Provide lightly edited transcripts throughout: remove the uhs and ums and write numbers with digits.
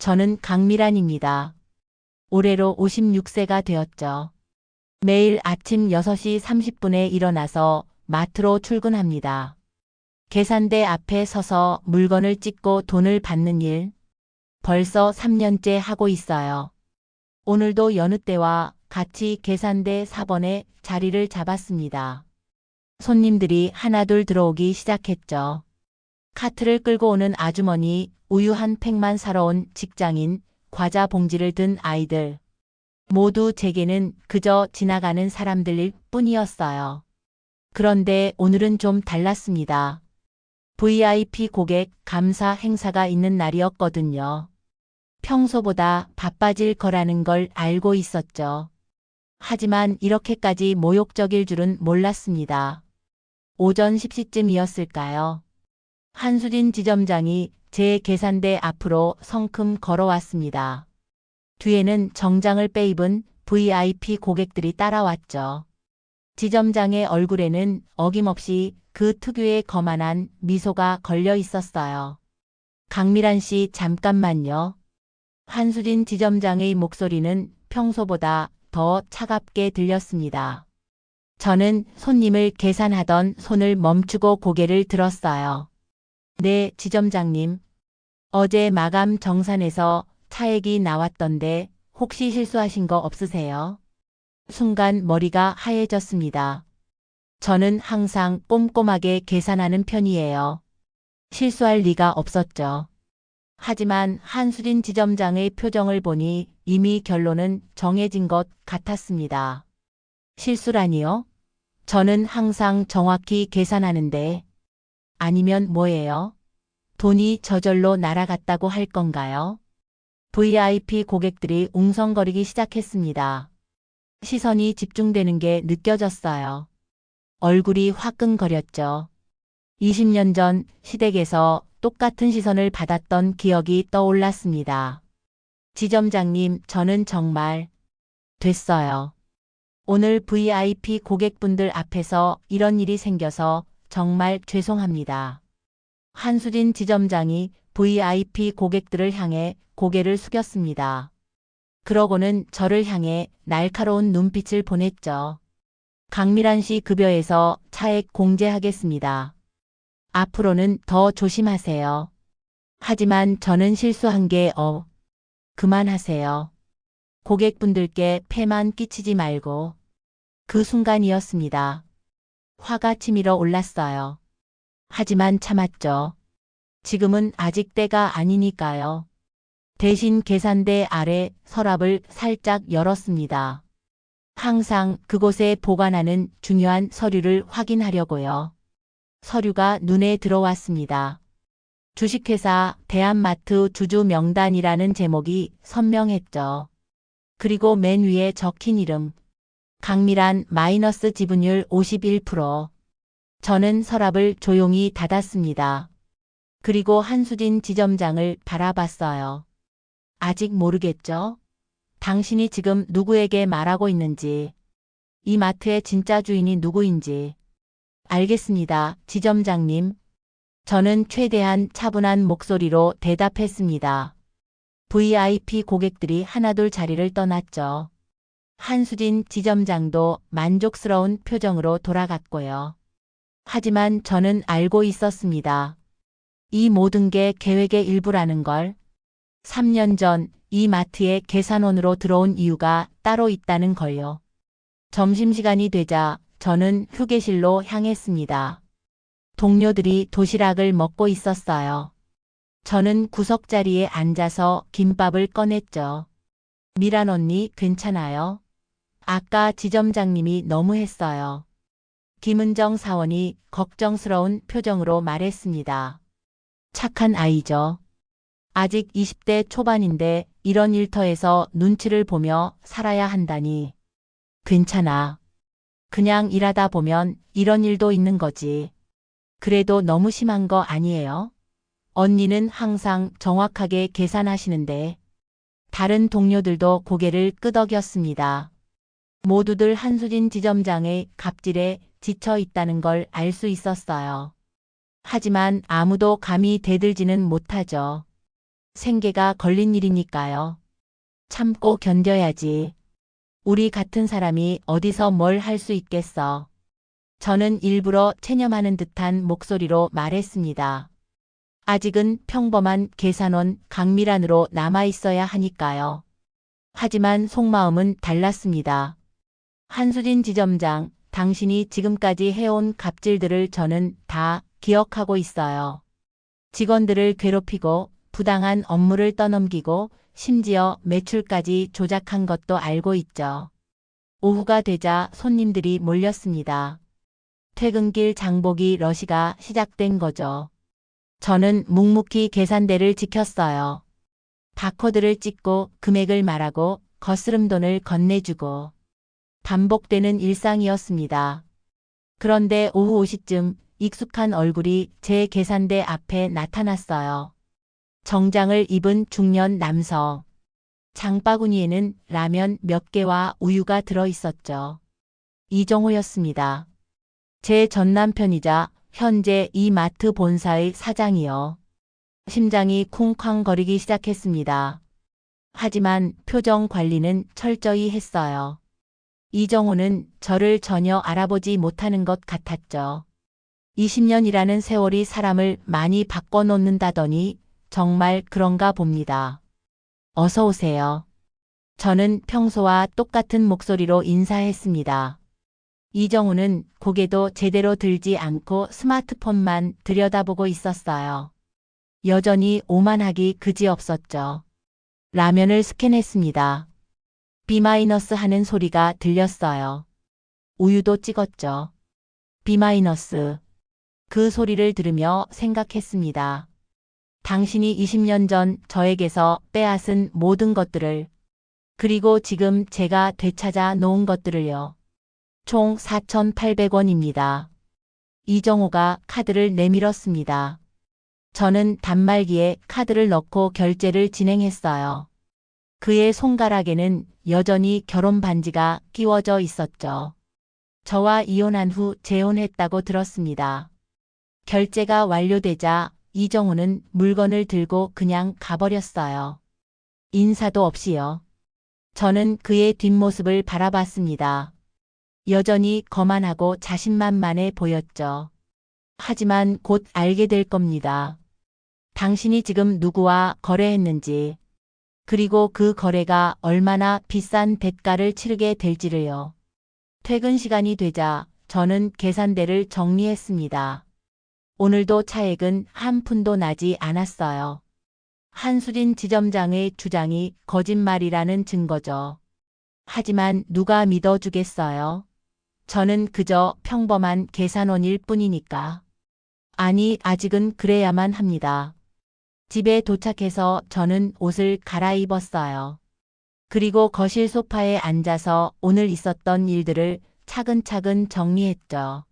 저는 강미란입니다. 올해로 56세가 되었죠. 매일 아침 6시 30분에 일어나서 마트로 출근합니다. 계산대 앞에 서서 물건을 찍고 돈을 받는 일, 벌써 3년째 하고 있어요. 오늘도 여느 때와 같이 계산대 4번에 자리를 잡았습니다. 손님들이 하나둘 들어오기 시작했죠. 카트를 끌고 오는 아주머니, 우유 한 팩만 사러 온 직장인, 과자 봉지를 든 아이들. 모두 제게는 그저 지나가는 사람들일 뿐이었어요. 그런데 오늘은 좀 달랐습니다. VIP 고객 감사 행사가 있는 날이었거든요. 평소보다 바빠질 거라는 걸 알고 있었죠. 하지만 이렇게까지 모욕적일 줄은 몰랐습니다. 오전 10시쯤이었을까요? 한수진 지점장이 제 계산대 앞으로 성큼 걸어왔습니다. 뒤에는 정장을 빼입은 VIP 고객들이 따라왔죠. 지점장의 얼굴에는 어김없이 그 특유의 거만한 미소가 걸려 있었어요. 강미란 씨, 잠깐만요. 한수진 지점장의 목소리는 평소보다 더 차갑게 들렸습니다. 저는 손님을 계산하던 손을 멈추고 고개를 들었어요. 네, 지점장님. 어제 마감 정산에서 차액이 나왔던데 혹시 실수하신 거 없으세요? 순간 머리가 하얘졌습니다. 저는 항상 꼼꼼하게 계산하는 편이에요. 실수할 리가 없었죠. 하지만 한수진 지점장의 표정을 보니 이미 결론은 정해진 것 같았습니다. 실수라니요? 저는 항상 정확히 계산하는데. 아니면 뭐예요? 돈이 저절로 날아갔다고 할 건가요? VIP 고객들이 웅성거리기 시작했습니다. 시선이 집중되는 게 느껴졌어요. 얼굴이 화끈거렸죠. 20년 전 시댁에서 똑같은 시선을 받았던 기억이 떠올랐습니다. 지점장님, 저는 정말 됐어요. 오늘 VIP 고객분들 앞에서 이런 일이 생겨서 정말 죄송합니다. 한수진 지점장이 VIP 고객들을 향해 고개를 숙였습니다. 그러고는 저를 향해 날카로운 눈빛을 보냈죠. 강미란 씨 급여에서 차액 공제하겠습니다. 앞으로는 더 조심하세요. 하지만 저는 실수한 게 그만하세요. 고객분들께 폐만 끼치지 말고. 그 순간이었습니다. 화가 치밀어 올랐어요. 하지만 참았죠. 지금은 아직 때가 아니니까요. 대신 계산대 아래 서랍을 살짝 열었습니다. 항상 그곳에 보관하는 중요한 서류를 확인하려고요. 서류가 눈에 들어왔습니다. 주식회사 대한마트 주주 명단이라는 제목이 선명했죠. 그리고 맨 위에 적힌 이름. 강미란 마이너스 지분율 51%. 저는 서랍을 조용히 닫았습니다. 그리고 한수진 지점장을 바라봤어요. 아직 모르겠죠? 당신이 지금 누구에게 말하고 있는지, 이 마트의 진짜 주인이 누구인지. 알겠습니다, 지점장님. 저는 최대한 차분한 목소리로 대답했습니다. VIP 고객들이 하나둘 자리를 떠났죠. 한수진 지점장도 만족스러운 표정으로 돌아갔고요. 하지만 저는 알고 있었습니다. 이 모든 게 계획의 일부라는 걸. 3년 전 이 마트에 계산원으로 들어온 이유가 따로 있다는 걸요. 점심시간이 되자 저는 휴게실로 향했습니다. 동료들이 도시락을 먹고 있었어요. 저는 구석자리에 앉아서 김밥을 꺼냈죠. 미란 언니, 괜찮아요? 아까 지점장님이 너무했어요. 김은정 사원이 걱정스러운 표정으로 말했습니다. 착한 아이죠. 아직 20대 초반인데 이런 일터에서 눈치를 보며 살아야 한다니. 괜찮아. 그냥 일하다 보면 이런 일도 있는 거지. 그래도 너무 심한 거 아니에요? 언니는 항상 정확하게 계산하시는데. 다른 동료들도 고개를 끄덕였습니다. 모두들 한수진 지점장의 갑질에 지쳐 있다는 걸 알 수 있었어요. 하지만 아무도 감히 대들지는 못하죠. 생계가 걸린 일이니까요. 참고 견뎌야지. 우리 같은 사람이 어디서 뭘 할 수 있겠어. 저는 일부러 체념하는 듯한 목소리로 말했습니다. 아직은 평범한 계산원 강미란으로 남아있어야 하니까요. 하지만 속마음은 달랐습니다. 한수진 지점장, 당신이 지금까지 해온 갑질들을 저는 다 기억하고 있어요. 직원들을 괴롭히고 부당한 업무를 떠넘기고 심지어 매출까지 조작한 것도 알고 있죠. 오후가 되자 손님들이 몰렸습니다. 퇴근길 장보기 러시가 시작된 거죠. 저는 묵묵히 계산대를 지켰어요. 바코드를 찍고 금액을 말하고 거스름돈을 건네주고 반복되는 일상이었습니다. 그런데 오후 5시쯤 익숙한 얼굴이 제 계산대 앞에 나타났어요. 정장을 입은 중년 남성. 장바구니에는 라면 몇 개와 우유가 들어 있었죠. 이정호였습니다. 제 전남편이자 현재 이 마트 본사의 사장이요. 심장이 쿵쾅거리기 시작했습니다. 하지만 표정 관리는 철저히 했어요. 이정호는 저를 전혀 알아보지 못하는 것 같았죠. 20년이라는 세월이 사람을 많이 바꿔놓는다더니 정말 그런가 봅니다. 어서 오세요. 저는 평소와 똑같은 목소리로 인사했습니다. 이정우는 고개도 제대로 들지 않고 스마트폰만 들여다보고 있었어요. 여전히 오만하기 그지없었죠. 라면을 스캔했습니다. B- 하는 소리가 들렸어요. 우유도 찍었죠. B-. 그 소리를 들으며 생각했습니다. 당신이 20년 전 저에게서 빼앗은 모든 것들을, 그리고 지금 제가 되찾아 놓은 것들을요. 총 4,800원입니다. 이정호가 카드를 내밀었습니다. 저는 단말기에 카드를 넣고 결제를 진행했어요. 그의 손가락에는 여전히 결혼 반지가 끼워져 있었죠. 저와 이혼한 후 재혼했다고 들었습니다. 결제가 완료되자 이정호는 물건을 들고 그냥 가버렸어요. 인사도 없이요. 저는 그의 뒷모습을 바라봤습니다. 여전히 거만하고 자신만만해 보였죠. 하지만 곧 알게 될 겁니다. 당신이 지금 누구와 거래했는지, 그리고 그 거래가 얼마나 비싼 대가를 치르게 될지를요. 퇴근 시간이 되자 저는 계산대를 정리했습니다. 오늘도 차액은 한 푼도 나지 않았어요. 한수진 지점장의 주장이 거짓말이라는 증거죠. 하지만 누가 믿어주겠어요? 저는 그저 평범한 계산원일 뿐이니까. 아니, 아직은 그래야만 합니다. 집에 도착해서 저는 옷을 갈아입었어요. 그리고 거실 소파에 앉아서 오늘 있었던 일들을 차근차근 정리했죠.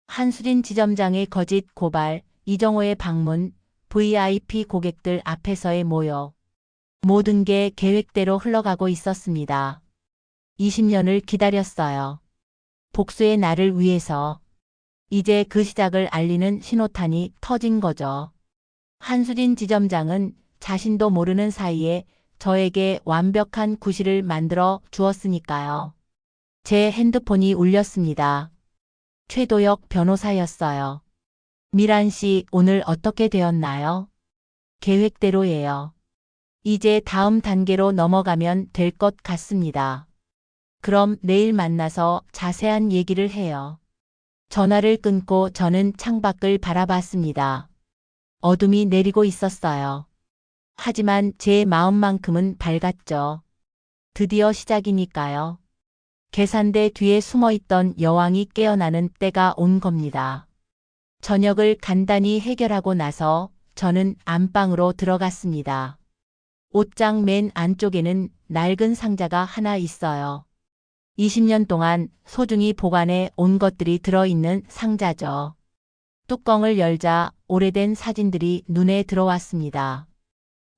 한수진 지점장의 거짓 고발, 이정호의 방문, VIP 고객들 앞에서의 모욕. 모든 게 계획대로 흘러가고 있었습니다. 20년을 기다렸어요. 복수의 날을 위해서. 이제 그 시작을 알리는 신호탄이 터진 거죠. 한수진 지점장은 자신도 모르는 사이에 저에게 완벽한 구실을 만들어 주었으니까요. 제 핸드폰이 울렸습니다. 최도혁 변호사였어요. 미란 씨, 오늘 어떻게 되었나요? 계획대로예요. 이제 다음 단계로 넘어가면 될 것 같습니다. 그럼 내일 만나서 자세한 얘기를 해요. 전화를 끊고 저는 창밖을 바라봤습니다. 어둠이 내리고 있었어요. 하지만 제 마음만큼은 밝았죠. 드디어 시작이니까요. 계산대 뒤에 숨어있던 여왕이 깨어나는 때가 온 겁니다. 저녁을 간단히 해결하고 나서 저는 안방으로 들어갔습니다. 옷장 맨 안쪽에는 낡은 상자가 하나 있어요. 20년 동안 소중히 보관해 온 것들이 들어있는 상자죠. 뚜껑을 열자 오래된 사진들이 눈에 들어왔습니다.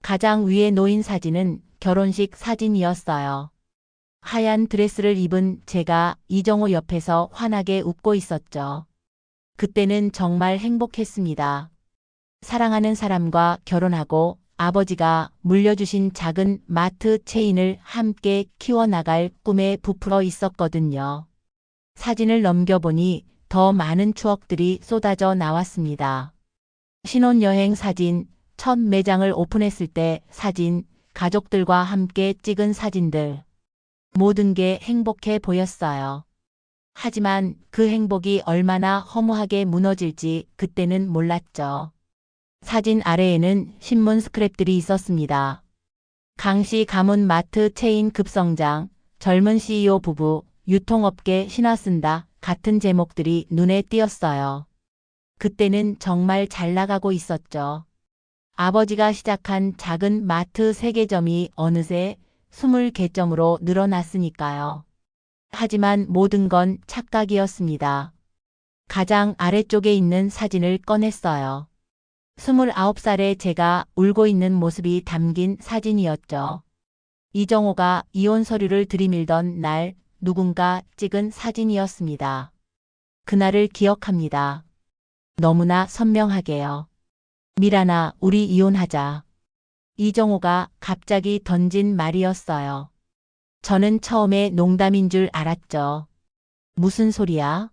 가장 위에 놓인 사진은 결혼식 사진이었어요. 하얀 드레스를 입은 제가 이정호 옆에서 환하게 웃고 있었죠. 그때는 정말 행복했습니다. 사랑하는 사람과 결혼하고 아버지가 물려주신 작은 마트 체인을 함께 키워나갈 꿈에 부풀어 있었거든요. 사진을 넘겨보니 더 많은 추억들이 쏟아져 나왔습니다. 신혼여행 사진, 첫 매장을 오픈했을 때 사진, 가족들과 함께 찍은 사진들. 모든 게 행복해 보였어요. 하지만 그 행복이 얼마나 허무하게 무너질지 그때는 몰랐죠. 사진 아래에는 신문 스크랩들이 있었습니다. 강씨 가문 마트 체인 급성장, 젊은 CEO 부부, 유통업계 신화 쓴다 같은 제목들이 눈에 띄었어요. 그때는 정말 잘 나가고 있었죠. 아버지가 시작한 작은 마트 3개점이 어느새 20개점으로 늘어났으니까요. 하지만 모든 건 착각이었습니다. 가장 아래쪽에 있는 사진을 꺼냈어요. 29살의 제가 울고 있는 모습이 담긴 사진이었죠. 이정호가 이혼 서류를 들이밀던 날 누군가 찍은 사진이었습니다. 그날을 기억합니다. 너무나 선명하게요. 미란아, 우리 이혼하자. 이정호가 갑자기 던진 말이었어요. 저는 처음에 농담인 줄 알았죠. 무슨 소리야?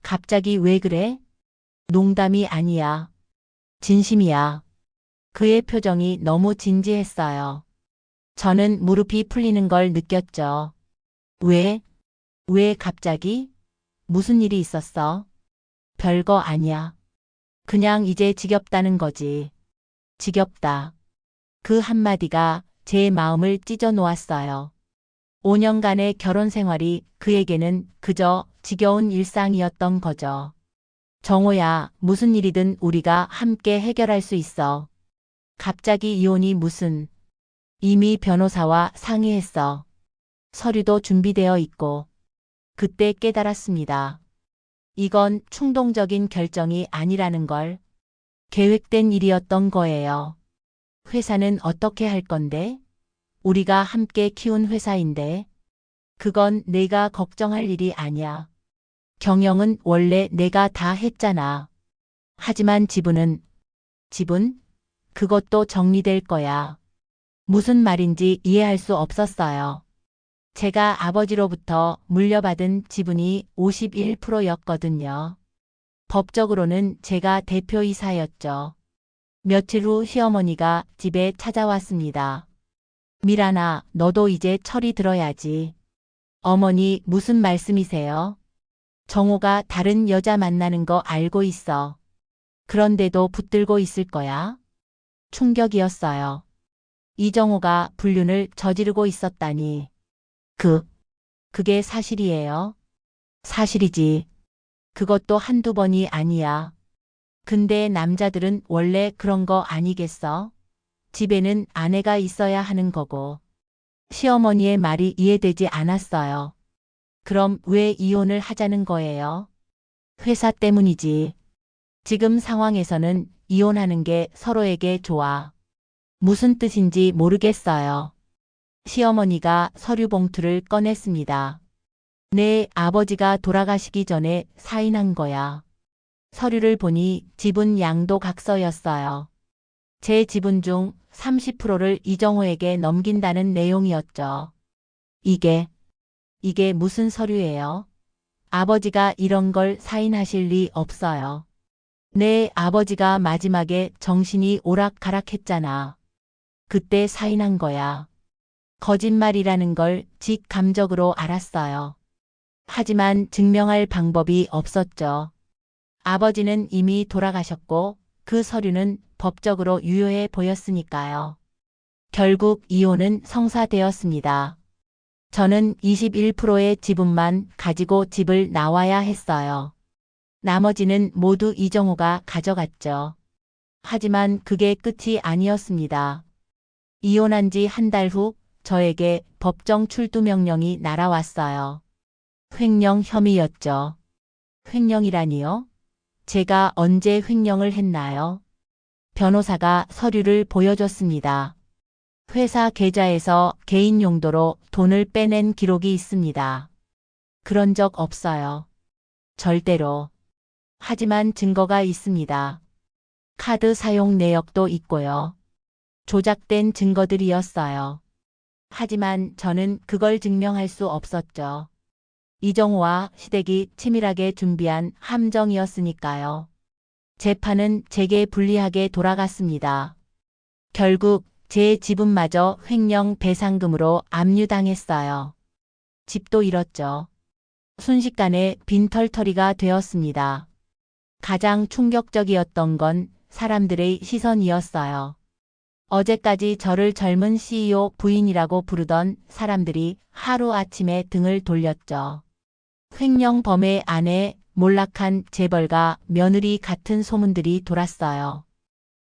갑자기 왜 그래? 농담이 아니야. 진심이야. 그의 표정이 너무 진지했어요. 저는 무릎이 풀리는 걸 느꼈죠. 왜? 왜 갑자기? 무슨 일이 있었어? 별거 아니야. 그냥 이제 지겹다는 거지. 지겹다. 그 한마디가 제 마음을 찢어 놓았어요. 5년간의 결혼 생활이 그에게는 그저 지겨운 일상이었던 거죠. 정호야, 무슨 일이든 우리가 함께 해결할 수 있어. 갑자기 이혼이 무슨. 이미 변호사와 상의했어. 서류도 준비되어 있고. 그때 깨달았습니다. 이건 충동적인 결정이 아니라는 걸. 계획된 일이었던 거예요. 회사는 어떻게 할 건데? 우리가 함께 키운 회사인데. 그건 내가 걱정할 일이 아니야. 경영은 원래 내가 다 했잖아. 하지만 지분? 그것도 정리될 거야. 무슨 말인지 이해할 수 없었어요. 제가 아버지로부터 물려받은 지분이 51%였거든요. 법적으로는 제가 대표이사였죠. 며칠 후 시어머니가 집에 찾아왔습니다. 미란아, 너도 이제 철이 들어야지. 어머니, 무슨 말씀이세요? 정호가 다른 여자 만나는 거 알고 있어. 그런데도 붙들고 있을 거야? 충격이었어요. 이정호가 불륜을 저지르고 있었다니. 그게 사실이에요? 사실이지. 그것도 한두 번이 아니야. 근데 남자들은 원래 그런 거 아니겠어? 집에는 아내가 있어야 하는 거고. 시어머니의 말이 이해되지 않았어요. 그럼 왜 이혼을 하자는 거예요? 회사 때문이지. 지금 상황에서는 이혼하는 게 서로에게 좋아. 무슨 뜻인지 모르겠어요. 시어머니가 서류 봉투를 꺼냈습니다. 내 아버지가 돌아가시기 전에 사인한 거야. 서류를 보니 지분 양도각서였어요. 제 지분 중 30%를 이정호에게 넘긴다는 내용이었죠. 이게 무슨 서류예요? 아버지가 이런 걸 사인하실 리 없어요. 내 아버지가 마지막에 정신이 오락가락했잖아. 그때 사인한 거야. 거짓말이라는 걸 직감적으로 알았어요. 하지만 증명할 방법이 없었죠. 아버지는 이미 돌아가셨고 그 서류는 법적으로 유효해 보였으니까요. 결국 이혼은 성사되었습니다. 저는 21%의 지분만 가지고 집을 나와야 했어요. 나머지는 모두 이정호가 가져갔죠. 하지만 그게 끝이 아니었습니다. 이혼한 지 한 달 후 저에게 법정 출두 명령이 날아왔어요. 횡령 혐의였죠. 횡령이라니요? 제가 언제 횡령을 했나요? 변호사가 서류를 보여줬습니다. 회사 계좌에서 개인 용도로 돈을 빼낸 기록이 있습니다. 그런 적 없어요. 절대로. 하지만 증거가 있습니다. 카드 사용 내역도 있고요. 조작된 증거들이었어요. 하지만 저는 그걸 증명할 수 없었죠. 이정호와 시댁이 치밀하게 준비한 함정이었으니까요. 재판은 제게 불리하게 돌아갔습니다. 결국 제 지분마저 횡령 배상금으로 압류당했어요. 집도 잃었죠. 순식간에 빈털터리가 되었습니다. 가장 충격적이었던 건 사람들의 시선이었어요. 어제까지 저를 젊은 CEO 부인이라고 부르던 사람들이 하루아침에 등을 돌렸죠. 횡령범의 아내, 몰락한 재벌가 며느리 같은 소문들이 돌았어요.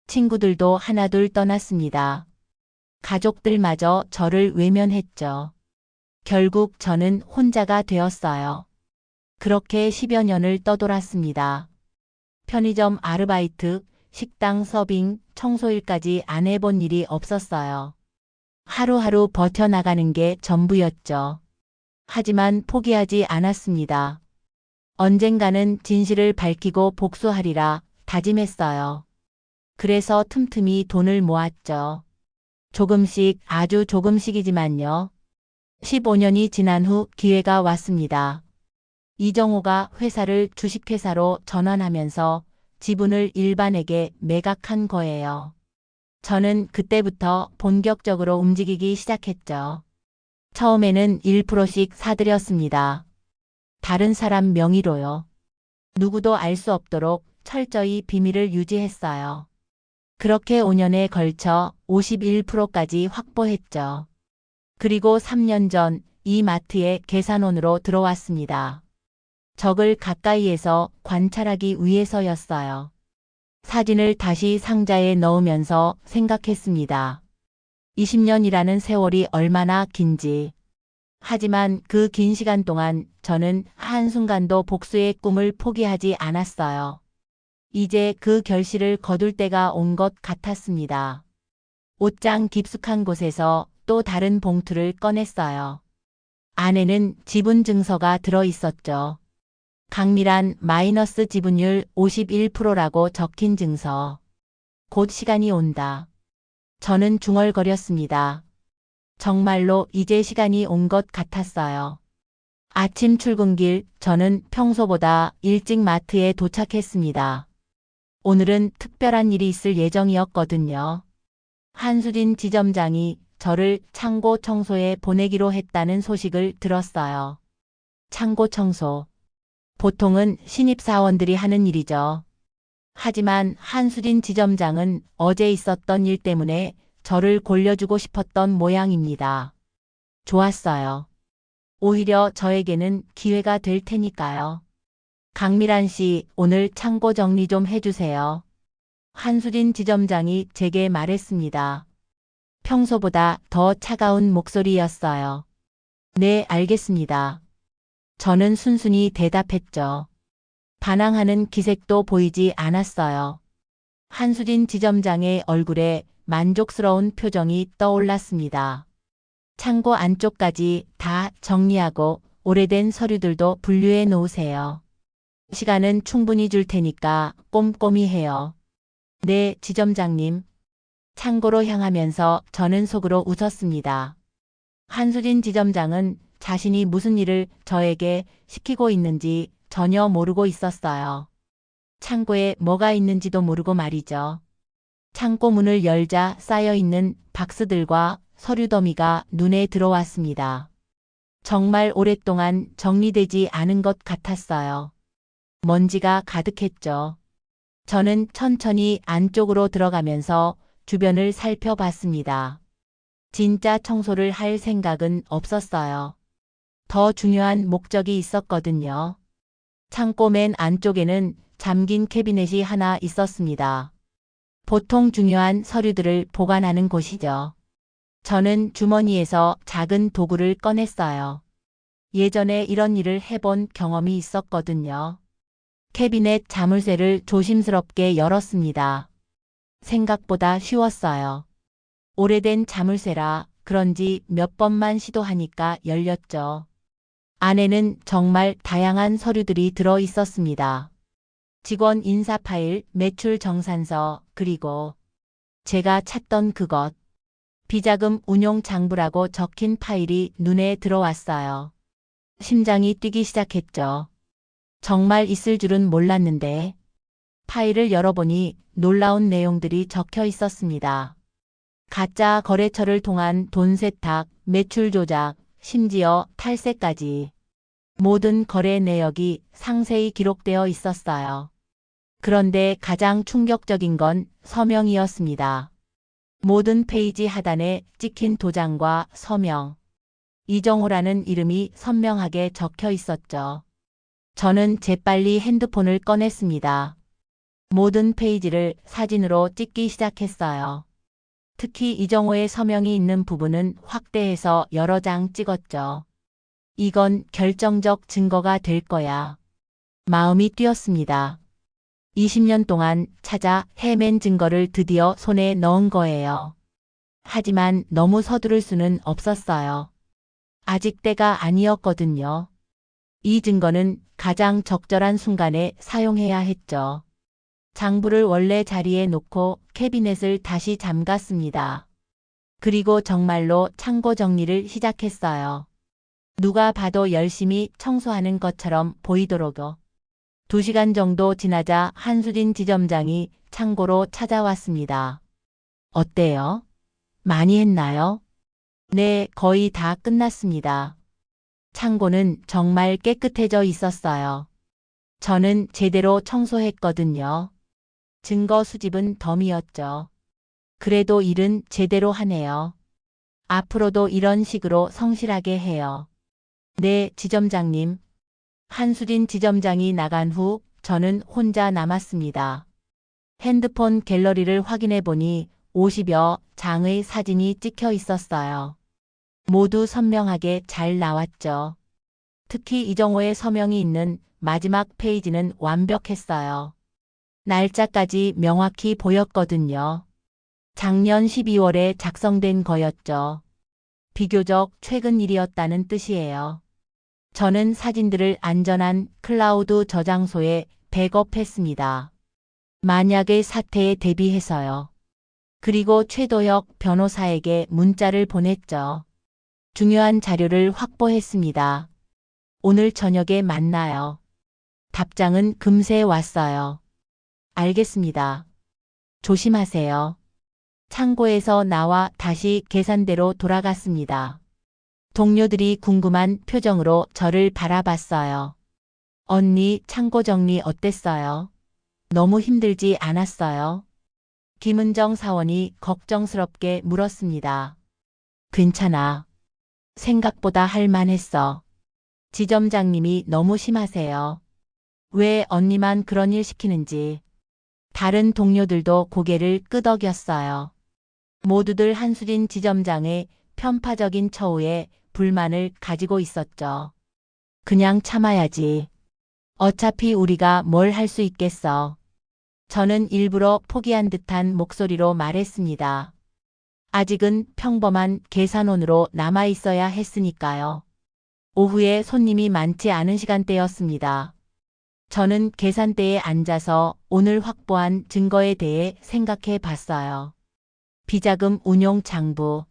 친구들도 하나둘 떠났습니다. 가족들마저 저를 외면했죠. 결국 저는 혼자가 되었어요. 그렇게 10여 년을 떠돌았습니다. 편의점 아르바이트, 식당 서빙, 청소일까지 안 해본 일이 없었어요. 하루하루 버텨나가는 게 전부였죠. 하지만 포기하지 않았습니다. 언젠가는 진실을 밝히고 복수하리라 다짐했어요. 그래서 틈틈이 돈을 모았죠. 조금씩, 아주 조금씩이지만요. 15년이 지난 후 기회가 왔습니다. 이정호가 회사를 주식회사로 전환하면서 지분을 일반에게 매각한 거예요. 저는 그때부터 본격적으로 움직이기 시작했죠. 처음에는 1%씩 사들였습니다. 다른 사람 명의로요. 누구도 알 수 없도록 철저히 비밀을 유지했어요. 그렇게 5년에 걸쳐 51%까지 확보했죠. 그리고 3년 전 이 마트에 계산원으로 들어왔습니다. 적을 가까이에서 관찰하기 위해서였어요. 사진을 다시 상자에 넣으면서 생각했습니다. 20년이라는 세월이 얼마나 긴지. 하지만 그 긴 시간 동안 저는 한순간도 복수의 꿈을 포기하지 않았어요. 이제 그 결실을 거둘 때가 온 것 같았습니다. 옷장 깊숙한 곳에서 또 다른 봉투를 꺼냈어요. 안에는 지분 증서가 들어 있었죠. 강밀한 마이너스 지분율 51%라고 적힌 증서. 곧 시간이 온다. 저는 중얼거렸습니다. 정말로 이제 시간이 온 것 같았어요. 아침 출근길 저는 평소보다 일찍 마트에 도착했습니다. 오늘은 특별한 일이 있을 예정이었거든요. 한수진 지점장이 저를 창고 청소에 보내기로 했다는 소식을 들었어요. 창고 청소. 보통은 신입사원들이 하는 일이죠. 하지만 한수진 지점장은 어제 있었던 일 때문에 저를 골려주고 싶었던 모양입니다. 좋았어요. 오히려 저에게는 기회가 될 테니까요. 강미란 씨, 오늘 창고 정리 좀 해주세요. 한수진 지점장이 제게 말했습니다. 평소보다 더 차가운 목소리였어요. 네, 알겠습니다. 저는 순순히 대답했죠. 반항하는 기색도 보이지 않았어요. 한수진 지점장의 얼굴에 만족스러운 표정이 떠올랐습니다. 창고 안쪽까지 다 정리하고 오래된 서류들도 분류해 놓으세요. 시간은 충분히 줄 테니까 꼼꼼히 해요. 네, 지점장님. 창고로 향하면서 저는 속으로 웃었습니다. 한수진 지점장은 자신이 무슨 일을 저에게 시키고 있는지 전혀 모르고 있었어요. 창고에 뭐가 있는지도 모르고 말이죠. 창고 문을 열자 쌓여있는 박스들과 서류 더미가 눈에 들어왔습니다. 정말 오랫동안 정리되지 않은 것 같았어요. 먼지가 가득했죠. 저는 천천히 안쪽으로 들어가면서 주변을 살펴봤습니다. 진짜 청소를 할 생각은 없었어요. 더 중요한 목적이 있었거든요. 창고 맨 안쪽에는 잠긴 캐비넷이 하나 있었습니다. 보통 중요한 서류들을 보관하는 곳이죠. 저는 주머니에서 작은 도구를 꺼냈어요. 예전에 이런 일을 해본 경험이 있었거든요. 캐비넷 자물쇠를 조심스럽게 열었습니다. 생각보다 쉬웠어요. 오래된 자물쇠라 그런지 몇 번만 시도하니까 열렸죠. 안에는 정말 다양한 서류들이 들어 있었습니다. 직원 인사 파일, 매출 정산서, 그리고 제가 찾던 그것. 비자금 운용 장부라고 적힌 파일이 눈에 들어왔어요. 심장이 뛰기 시작했죠. 정말 있을 줄은 몰랐는데. 파일을 열어보니 놀라운 내용들이 적혀 있었습니다. 가짜 거래처를 통한 돈 세탁, 매출 조작, 심지어 탈세까지. 모든 거래 내역이 상세히 기록되어 있었어요. 그런데 가장 충격적인 건 서명이었습니다. 모든 페이지 하단에 찍힌 도장과 서명. 이정호라는 이름이 선명하게 적혀 있었죠. 저는 재빨리 핸드폰을 꺼냈습니다. 모든 페이지를 사진으로 찍기 시작했어요. 특히 이정호의 서명이 있는 부분은 확대해서 여러 장 찍었죠. 이건 결정적 증거가 될 거야. 마음이 뛰었습니다. 20년 동안 찾아 헤맨 증거를 드디어 손에 넣은 거예요. 하지만 너무 서두를 수는 없었어요. 아직 때가 아니었거든요. 이 증거는 가장 적절한 순간에 사용해야 했죠. 장부를 원래 자리에 놓고 캐비넷을 다시 잠갔습니다. 그리고 정말로 창고 정리를 시작했어요. 누가 봐도 열심히 청소하는 것처럼 보이도록요. 2시간 정도 지나자 한수진 지점장이 창고로 찾아왔습니다. 어때요? 많이 했나요? 네, 거의 다 끝났습니다. 창고는 정말 깨끗해져 있었어요. 저는 제대로 청소했거든요. 증거 수집은 덤이었죠. 그래도 일은 제대로 하네요. 앞으로도 이런 식으로 성실하게 해요. 네, 지점장님. 한수진 지점장이 나간 후 저는 혼자 남았습니다. 핸드폰 갤러리를 확인해 보니 50여 장의 사진이 찍혀 있었어요. 모두 선명하게 잘 나왔죠. 특히 이정호의 서명이 있는 마지막 페이지는 완벽했어요. 날짜까지 명확히 보였거든요. 작년 12월에 작성된 거였죠. 비교적 최근 일이었다는 뜻이에요. 저는 사진들을 안전한 클라우드 저장소에 백업했습니다. 만약의 사태에 대비해서요. 그리고 최도혁 변호사에게 문자를 보냈죠. 중요한 자료를 확보했습니다. 오늘 저녁에 만나요. 답장은 금세 왔어요. 알겠습니다. 조심하세요. 창고에서 나와 다시 계산대로 돌아갔습니다. 동료들이 궁금한 표정으로 저를 바라봤어요. 언니, 창고 정리 어땠어요? 너무 힘들지 않았어요? 김은정 사원이 걱정스럽게 물었습니다. 괜찮아. 생각보다 할 만했어. 지점장님이 너무 심하세요. 왜 언니만 그런 일 시키는지. 다른 동료들도 고개를 끄덕였어요. 모두들 한수진 지점장의 편파적인 처우에 불만을 가지고 있었죠. 그냥 참아야지. 어차피 우리가 뭘 할 수 있겠어. 저는 일부러 포기한 듯한 목소리로 말했습니다. 아직은 평범한 계산원으로 남아 있어야 했으니까요. 오후에 손님이 많지 않은 시간대였습니다. 저는 계산대에 앉아서 오늘 확보한 증거에 대해 생각해 봤어요. 비자금 운용 장부.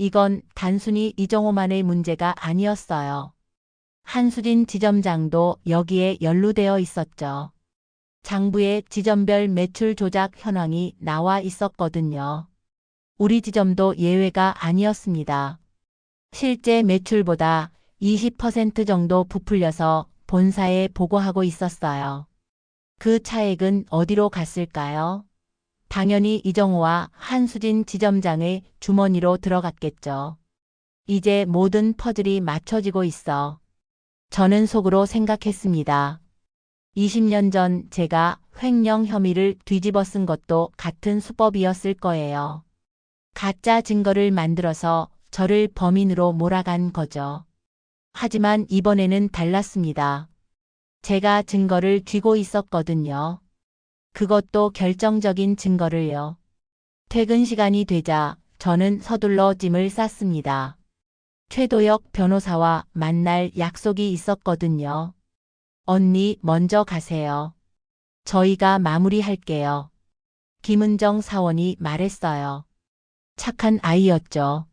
이건 단순히 이정호만의 문제가 아니었어요. 한수진 지점장도 여기에 연루되어 있었죠. 장부에 지점별 매출 조작 현황이 나와 있었거든요. 우리 지점도 예외가 아니었습니다. 실제 매출보다 20% 정도 부풀려서 본사에 보고하고 있었어요. 그 차액은 어디로 갔을까요? 당연히 이정호와 한수진 지점장의 주머니로 들어갔겠죠. 이제 모든 퍼즐이 맞춰지고 있어. 저는 속으로 생각했습니다. 20년 전 제가 횡령 혐의를 뒤집어 쓴 것도 같은 수법이었을 거예요. 가짜 증거를 만들어서 저를 범인으로 몰아간 거죠. 하지만 이번에는 달랐습니다. 제가 증거를 쥐고 있었거든요. 그것도 결정적인 증거를요. 퇴근 시간이 되자 저는 서둘러 짐을 쌌습니다. 최도혁 변호사와 만날 약속이 있었거든요. 언니 먼저 가세요. 저희가 마무리할게요. 김은정 사원이 말했어요. 착한 아이였죠.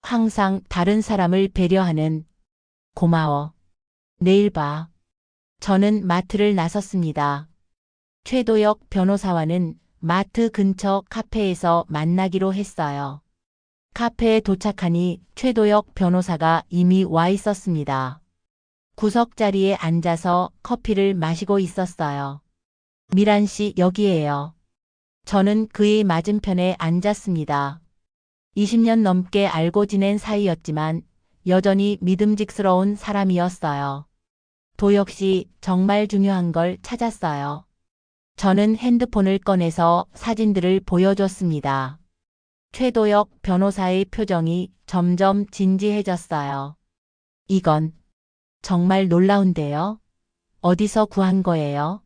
항상 다른 사람을 배려하는. 고마워. 내일 봐. 저는 마트를 나섰습니다. 최도혁 변호사와는 마트 근처 카페에서 만나기로 했어요. 카페에 도착하니 최도혁 변호사가 이미 와 있었습니다. 구석자리에 앉아서 커피를 마시고 있었어요. 미란 씨 여기에요. 저는 그의 맞은편에 앉았습니다. 20년 넘게 알고 지낸 사이였지만 여전히 믿음직스러운 사람이었어요. 도혁 씨 정말 중요한 걸 찾았어요. 저는 핸드폰을 꺼내서 사진들을 보여줬습니다. 최도혁 변호사의 표정이 점점 진지해졌어요. 이건 정말 놀라운데요. 어디서 구한 거예요?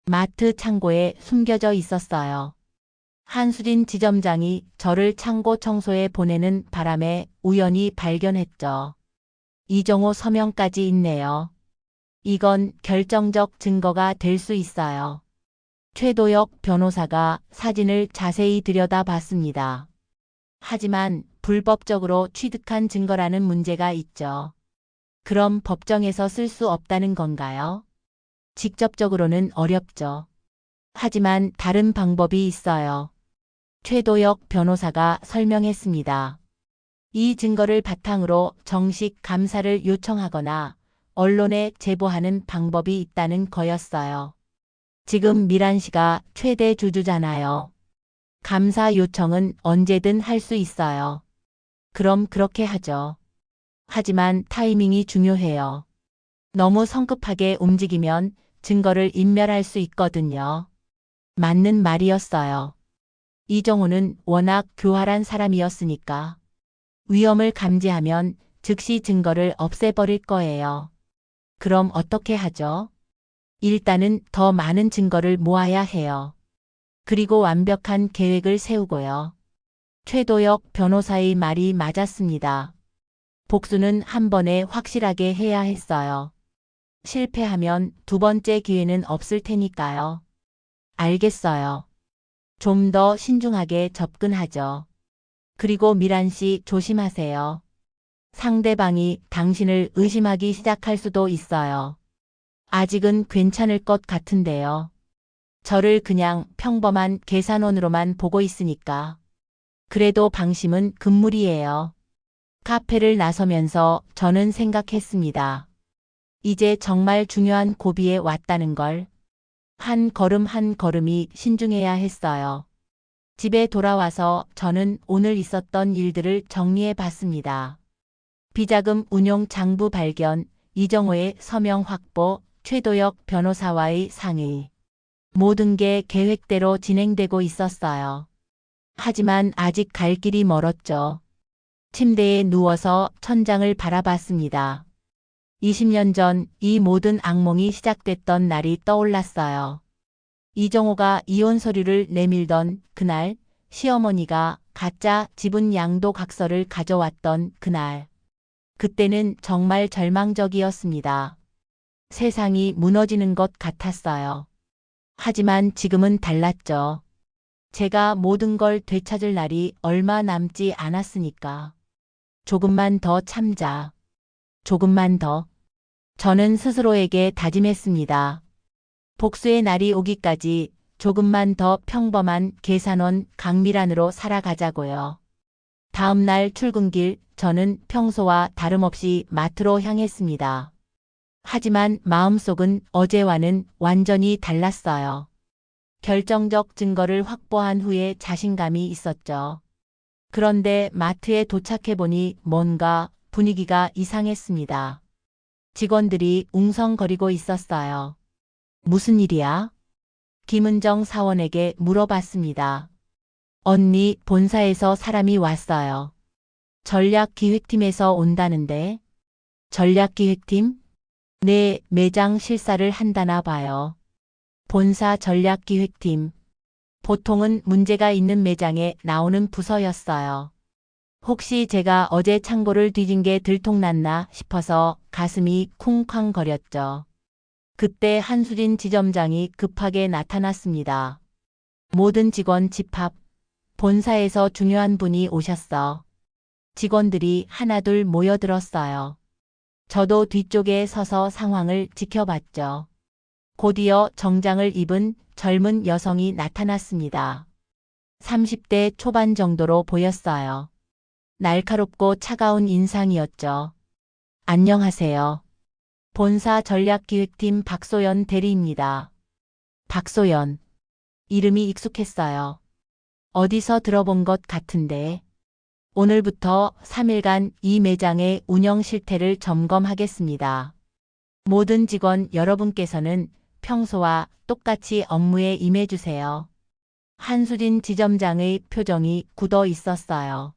마트 창고에 숨겨져 있었어요. 한수진 지점장이 저를 창고 청소에 보내는 바람에 우연히 발견했죠. 이정호 서명까지 있네요. 이건 결정적 증거가 될 수 있어요. 최도혁 변호사가 사진을 자세히 들여다봤습니다. 하지만 불법적으로 취득한 증거라는 문제가 있죠. 그럼 법정에서 쓸 수 없다는 건가요? 직접적으로는 어렵죠. 하지만 다른 방법이 있어요. 최도혁 변호사가 설명했습니다. 이 증거를 바탕으로 정식 감사를 요청하거나 언론에 제보하는 방법이 있다는 거였어요. 지금 미란 씨가 최대 주주잖아요. 감사 요청은 언제든 할 수 있어요. 그럼 그렇게 하죠. 하지만 타이밍이 중요해요. 너무 성급하게 움직이면 증거를 인멸할 수 있거든요. 맞는 말이었어요. 이정호는 워낙 교활한 사람이었으니까. 위험을 감지하면 즉시 증거를 없애버릴 거예요. 그럼 어떻게 하죠? 일단은 더 많은 증거를 모아야 해요. 그리고 완벽한 계획을 세우고요. 최도혁 변호사의 말이 맞았습니다. 복수는 한 번에 확실하게 해야 했어요. 실패하면 두 번째 기회는 없을 테니까요. 알겠어요. 좀 더 신중하게 접근하죠. 그리고 미란 씨 조심하세요. 상대방이 당신을 의심하기 시작할 수도 있어요. 아직은 괜찮을 것 같은데요. 저를 그냥 평범한 계산원으로만 보고 있으니까. 그래도 방심은 금물이에요. 카페를 나서면서 저는 생각했습니다. 이제 정말 중요한 고비에 왔다는 걸. 한 걸음 한 걸음이 신중해야 했어요. 집에 돌아와서 저는 오늘 있었던 일들을 정리해 봤습니다. 비자금 운용 장부 발견, 이정호의 서명 확보, 최도혁 변호사와의 상의. 모든 게 계획대로 진행되고 있었어요. 하지만 아직 갈 길이 멀었죠. 침대에 누워서 천장을 바라봤습니다. 20년 전 이 모든 악몽이 시작됐던 날이 떠올랐어요. 이정호가 이혼 서류를 내밀던 그날, 시어머니가 가짜 지분 양도 각서를 가져왔던 그날. 그때는 정말 절망적이었습니다. 세상이 무너지는 것 같았어요. 하지만 지금은 달랐죠. 제가 모든 걸 되찾을 날이 얼마 남지 않았으니까. 조금만 더 참자. 조금만 더. 저는 스스로에게 다짐했습니다. 복수의 날이 오기까지 조금만 더 평범한 계산원 강미란으로 살아가자고요. 다음 날 출근길 저는 평소와 다름없이 마트로 향했습니다. 하지만 마음속은 어제와는 완전히 달랐어요. 결정적 증거를 확보한 후에 자신감이 있었죠. 그런데 마트에 도착해보니 뭔가 분위기가 이상했습니다. 직원들이 웅성거리고 있었어요. 무슨 일이야? 김은정 사원에게 물어봤습니다. 언니, 본사에서 사람이 왔어요. 전략기획팀에서 온다는데. 전략기획팀? 네, 매장 실사를 한다나 봐요. 본사 전략기획팀. 보통은 문제가 있는 매장에 나오는 부서였어요. 혹시 제가 어제 창고를 뒤진 게 들통났나 싶어서 가슴이 쿵쾅거렸죠. 그때 한수진 지점장이 급하게 나타났습니다. 모든 직원 집합. 본사에서 중요한 분이 오셨어. 직원들이 하나둘 모여들었어요. 저도 뒤쪽에 서서 상황을 지켜봤죠. 곧이어 정장을 입은 젊은 여성이 나타났습니다. 30대 초반 정도로 보였어요. 날카롭고 차가운 인상이었죠. 안녕하세요. 본사 전략기획팀 박소연 대리입니다. 박소연. 이름이 익숙했어요. 어디서 들어본 것 같은데. 오늘부터 3일간 이 매장의 운영 실태를 점검하겠습니다. 모든 직원 여러분께서는 평소와 똑같이 업무에 임해주세요. 한수진 지점장의 표정이 굳어 있었어요.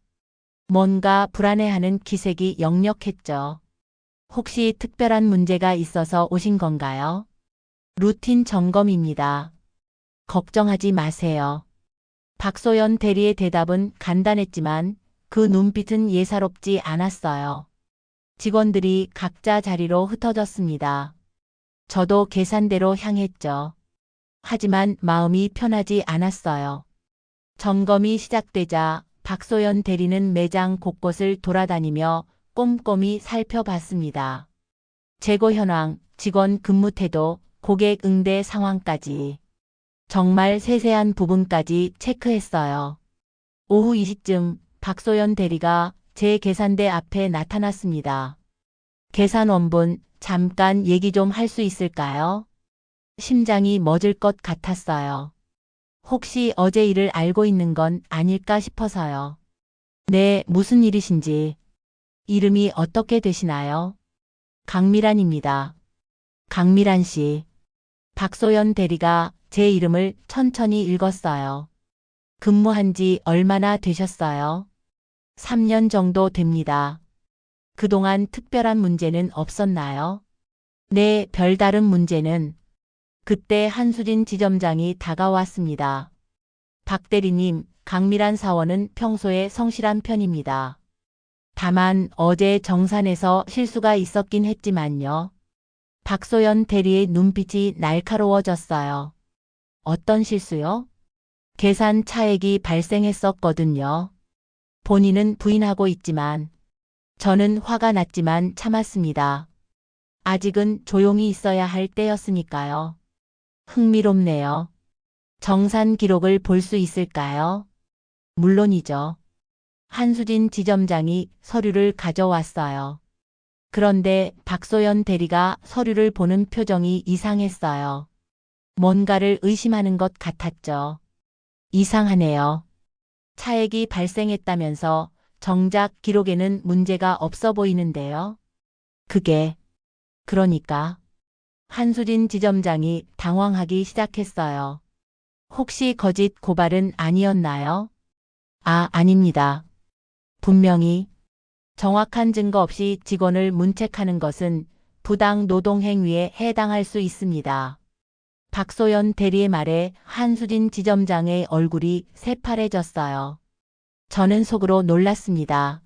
뭔가 불안해하는 기색이 역력했죠. 혹시 특별한 문제가 있어서 오신 건가요? 루틴 점검입니다. 걱정하지 마세요. 박소연 대리의 대답은 간단했지만 그 눈빛은 예사롭지 않았어요. 직원들이 각자 자리로 흩어졌습니다. 저도 계산대로 향했죠. 하지만 마음이 편하지 않았어요. 점검이 시작되자 박소연 대리는 매장 곳곳을 돌아다니며 꼼꼼히 살펴봤습니다. 재고 현황, 직원 근무 태도, 고객 응대 상황까지. 정말 세세한 부분까지 체크했어요. 오후 2시쯤 박소연 대리가 제 계산대 앞에 나타났습니다. 계산원분, 잠깐 얘기 좀 할 수 있을까요? 심장이 멎을 것 같았어요. 혹시 어제 일을 알고 있는 건 아닐까 싶어서요. 네, 무슨 일이신지. 이름이 어떻게 되시나요? 강미란입니다. 강미란 씨. 박소연 대리가 제 이름을 천천히 읽었어요. 근무한 지 얼마나 되셨어요? 3년 정도 됩니다. 그동안 특별한 문제는 없었나요? 네, 별다른 문제는. 그때 한수진 지점장이 다가왔습니다. 박 대리님, 강미란 사원은 평소에 성실한 편입니다. 다만 어제 정산에서 실수가 있었긴 했지만요. 박소연 대리의 눈빛이 날카로워졌어요. 어떤 실수요? 계산 차액이 발생했었거든요. 본인은 부인하고 있지만 저는 화가 났지만 참았습니다. 아직은 조용히 있어야 할 때였으니까요. 흥미롭네요. 정산 기록을 볼 수 있을까요? 물론이죠. 한수진 지점장이 서류를 가져왔어요. 그런데 박소연 대리가 서류를 보는 표정이 이상했어요. 뭔가를 의심하는 것 같았죠. 이상하네요. 차액이 발생했다면서 정작 기록에는 문제가 없어 보이는데요. 그러니까 한수진 지점장이 당황하기 시작했어요. 혹시 거짓 고발은 아니었나요? 아닙니다. 분명히 정확한 증거 없이 직원을 문책하는 것은 부당 노동행위에 해당할 수 있습니다. 박소연 대리의 말에 한수진 지점장의 얼굴이 새파래졌어요. 저는 속으로 놀랐습니다.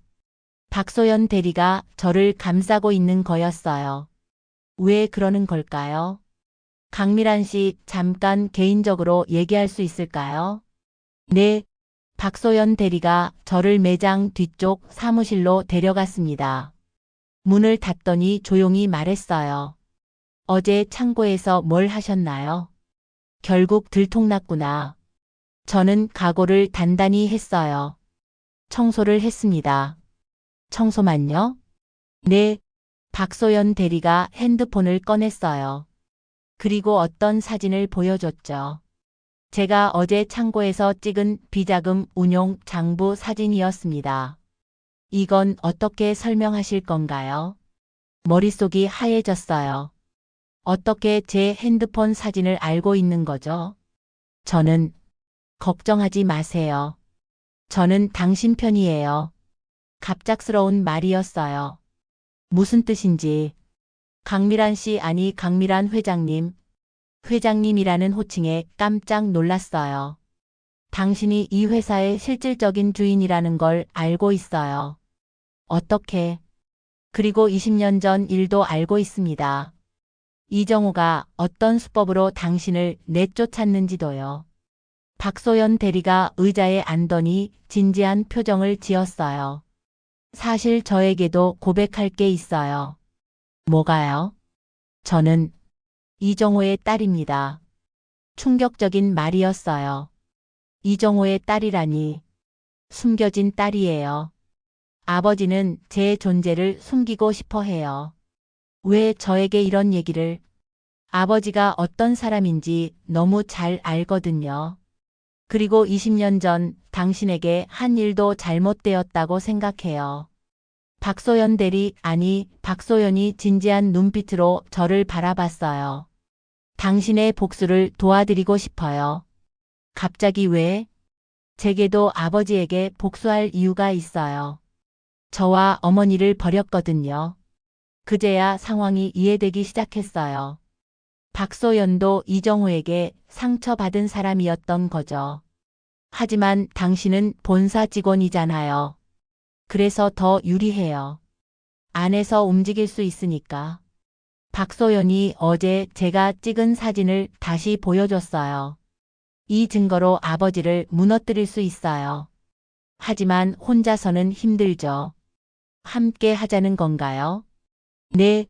박소연 대리가 저를 감싸고 있는 거였어요. 왜 그러는 걸까요? 강미란 씨, 잠깐 개인적으로 얘기할 수 있을까요? 네. 박소연 대리가 저를 매장 뒤쪽 사무실로 데려갔습니다. 문을 닫더니 조용히 말했어요. 어제 창고에서 뭘 하셨나요? 결국 들통났구나. 저는 각오를 단단히 했어요. 청소를 했습니다. 청소만요? 네. 박소연 대리가 핸드폰을 꺼냈어요. 그리고 어떤 사진을 보여줬죠. 제가 어제 창고에서 찍은 비자금 운용 장부 사진이었습니다. 이건 어떻게 설명하실 건가요? 머릿속이 하얘졌어요. 어떻게 제 핸드폰 사진을 알고 있는 거죠? 저는 걱정하지 마세요. 저는 당신 편이에요. 갑작스러운 말이었어요. 무슨 뜻인지. 강미란 씨 아니 강미란 회장님. 회장님이라는 호칭에 깜짝 놀랐어요. 당신이 이 회사의 실질적인 주인이라는 걸 알고 있어요. 어떻게? 그리고 20년 전 일도 알고 있습니다. 이정호가 어떤 수법으로 당신을 내쫓았는지도요. 박소연 대리가 의자에 앉더니 진지한 표정을 지었어요. 사실 저에게도 고백할 게 있어요. 뭐가요? 저는 이정호의 딸입니다. 충격적인 말이었어요. 이정호의 딸이라니. 숨겨진 딸이에요. 아버지는 제 존재를 숨기고 싶어 해요. 왜 저에게 이런 얘기를? 아버지가 어떤 사람인지 너무 잘 알거든요. 그리고 20년 전 당신에게 한 일도 잘못되었다고 생각해요. 박소연 대리, 아니, 박소연이 진지한 눈빛으로 저를 바라봤어요. 당신의 복수를 도와드리고 싶어요. 갑자기 왜? 제게도 아버지에게 복수할 이유가 있어요. 저와 어머니를 버렸거든요. 그제야 상황이 이해되기 시작했어요. 박소연도 이정호에게 상처받은 사람이었던 거죠. 하지만 당신은 본사 직원이잖아요. 그래서 더 유리해요. 안에서 움직일 수 있으니까. 박소연이 어제 제가 찍은 사진을 다시 보여줬어요. 이 증거로 아버지를 무너뜨릴 수 있어요. 하지만 혼자서는 힘들죠. 함께 하자는 건가요? 네.